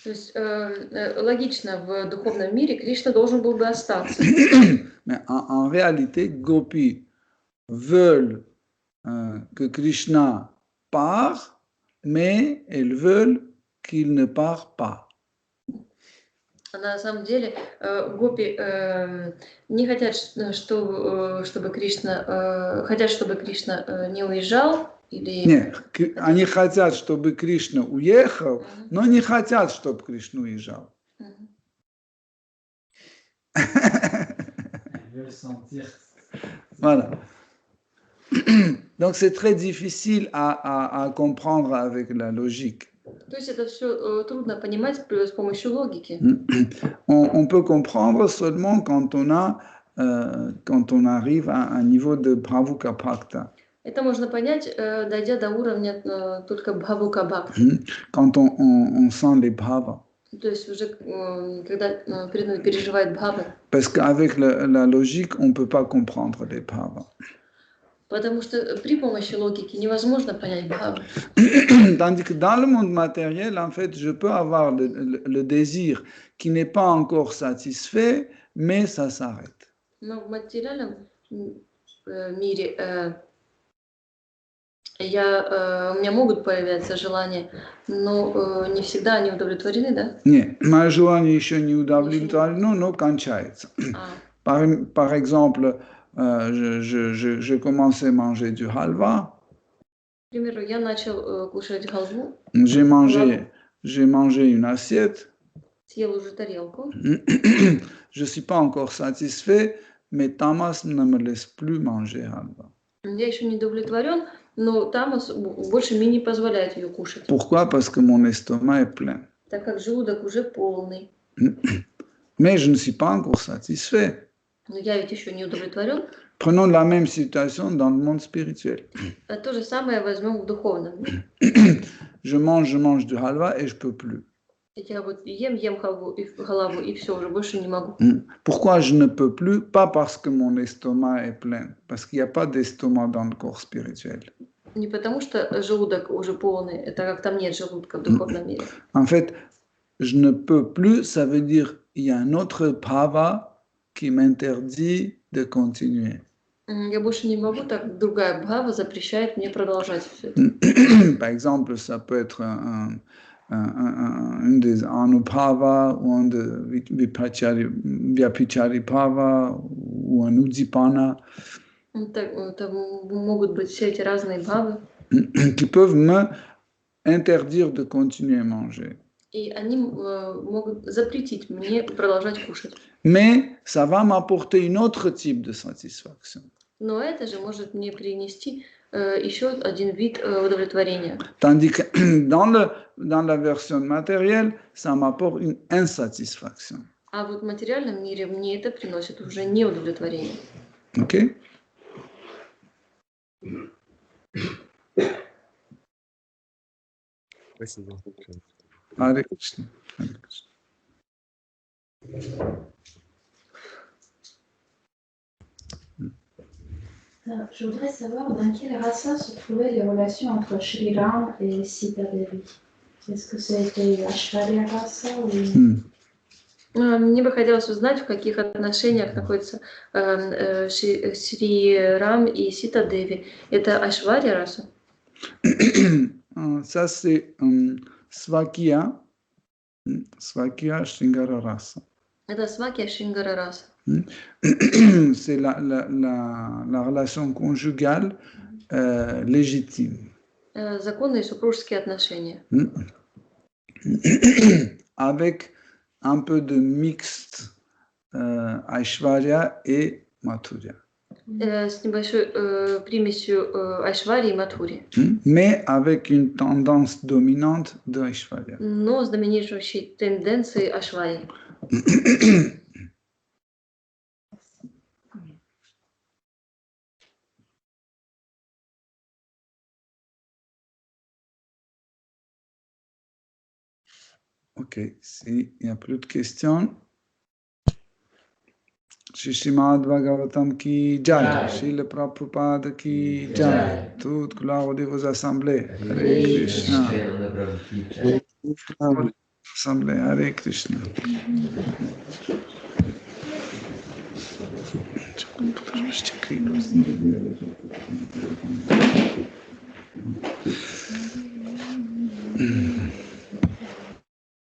S2: То есть логично, в духовном мире Кришна должен был бы остаться.
S1: Mais en réalité, Gopi veulent que Krishna part, mais elles veulent qu'il ne part pas.
S2: А на самом деле гопи не хотят, чтобы Кришна, хотят, чтобы Кришна не уезжал. Или...
S1: Нет, они хотят, чтобы Кришна уехал, но не хотят, чтобы Кришна уезжал. Voilà. Donc c'est très difficile à comprendre avec la logique.
S2: То есть это все трудно понимать с помощью логики.
S1: On peut comprendre seulement quand on arrive à un niveau de Bhavuka Bhakta.
S2: Это можно понять, дойдя до уровня только Бхавука Бхакти.
S1: Quand on sent les bhavas.
S2: То есть уже когда преданный переживает бхавы.
S1: Parce qu'avec la logique, on ne peut pas comprendre les bhavas.
S2: Потому что при помощи логики невозможно понять бхавы.
S1: Tandis que dans le monde matériel, en fait, je peux avoir le désir qui n'est pas encore satisfait, mais ça s'arrête.
S2: Но в материальном мире у меня могут появляться желания, но не всегда они удовлетворены, да?
S1: Нет, мое желание еще не удовлетворено, но кончается. Par exemple, j'ai commencé à manger du halva.
S2: К примеру, я начал кушать халву.
S1: J'ai mangé une assiette.
S2: Съел уже тарелку.
S1: Je ne suis pas encore satisfait, mais Tamas ne me laisse plus manger halva.
S2: Я еще не удовлетворен, но Тамас больше мне не позволяет ее кушать.
S1: Pourquoi? Parce que mon estomac est plein.
S2: Так как желудок уже полный.
S1: Mais je ne suis pas encore satisfait.
S2: Но я ведь еще не удовлетворен.
S1: Prenons la même situation dans le monde spirituel.
S2: То же самое возьмем в духовном.
S1: Je mange du halva et je peux plus.
S2: Я вот ем халву и все, уже больше не могу.
S1: Pourquoi je ne peux plus? Pas parce que mon estomac est plein, parce qu'il n'y a pas d'estomac dans le corps spirituel.
S2: Не потому что желудок уже полный, это как там нет желудка в духовном мире.
S1: En fait, je ne peux plus, ça veut dire il y a un autre bhava qui m'interdit de continuer.
S2: Я больше не могу, так другая бхава запрещает мне продолжать все это.
S1: Par exemple, ça peut être un des anubhava ou un de vyapachari bhava ou un udipana.
S2: Это могут быть все эти разные бхавы.
S1: Qui peuvent me interdire de continuer à manger.
S2: И они могут запретить мне продолжать кушать.
S1: Mais ça va m'apporter un autre type de satisfaction.
S2: Но это же может мне принести еще один вид удовлетворения.
S1: Tandis que dans la version matérielle, ça m'apporte une insatisfaction.
S2: А вот в материальном мире мне это приносит уже не удовлетворение.
S1: Ok?
S5: Спасибо.
S1: Hare Krishna. Hare Krishna.
S6: Je voudrais savoir dans quelle rasa se trouvaient les relations entre Shri Ram et Sita Devi. Est-ce que c'était Ashwarya rasa ou...
S2: Мне бы хотелось узнать, в каких отношениях находятся Шри Рам и Сита Деви. Это Ашварья раса?
S1: Ça, c'est Svakya Shringara rasa.
S2: Это Свакья Шингара раса.
S1: C'est la relation conjugale légitime.
S2: Законные супружеские отношения.
S1: Avec un peu de mixte Aishwarya et Mathurya.
S2: С небольшой примесью Айшвари и Матхури.
S1: Mais avec une tendance dominante de Aishwarya.
S2: Но с доминирующей тенденцией Айшвари.
S1: Ok, s'il n'y a plus de questions. Shri Srimad Bhagavatam ki jai, Srila Prabhupada ki jai, toute gloire de vos assemblées. Hare Krishna. Assemblée, Hare Krishna.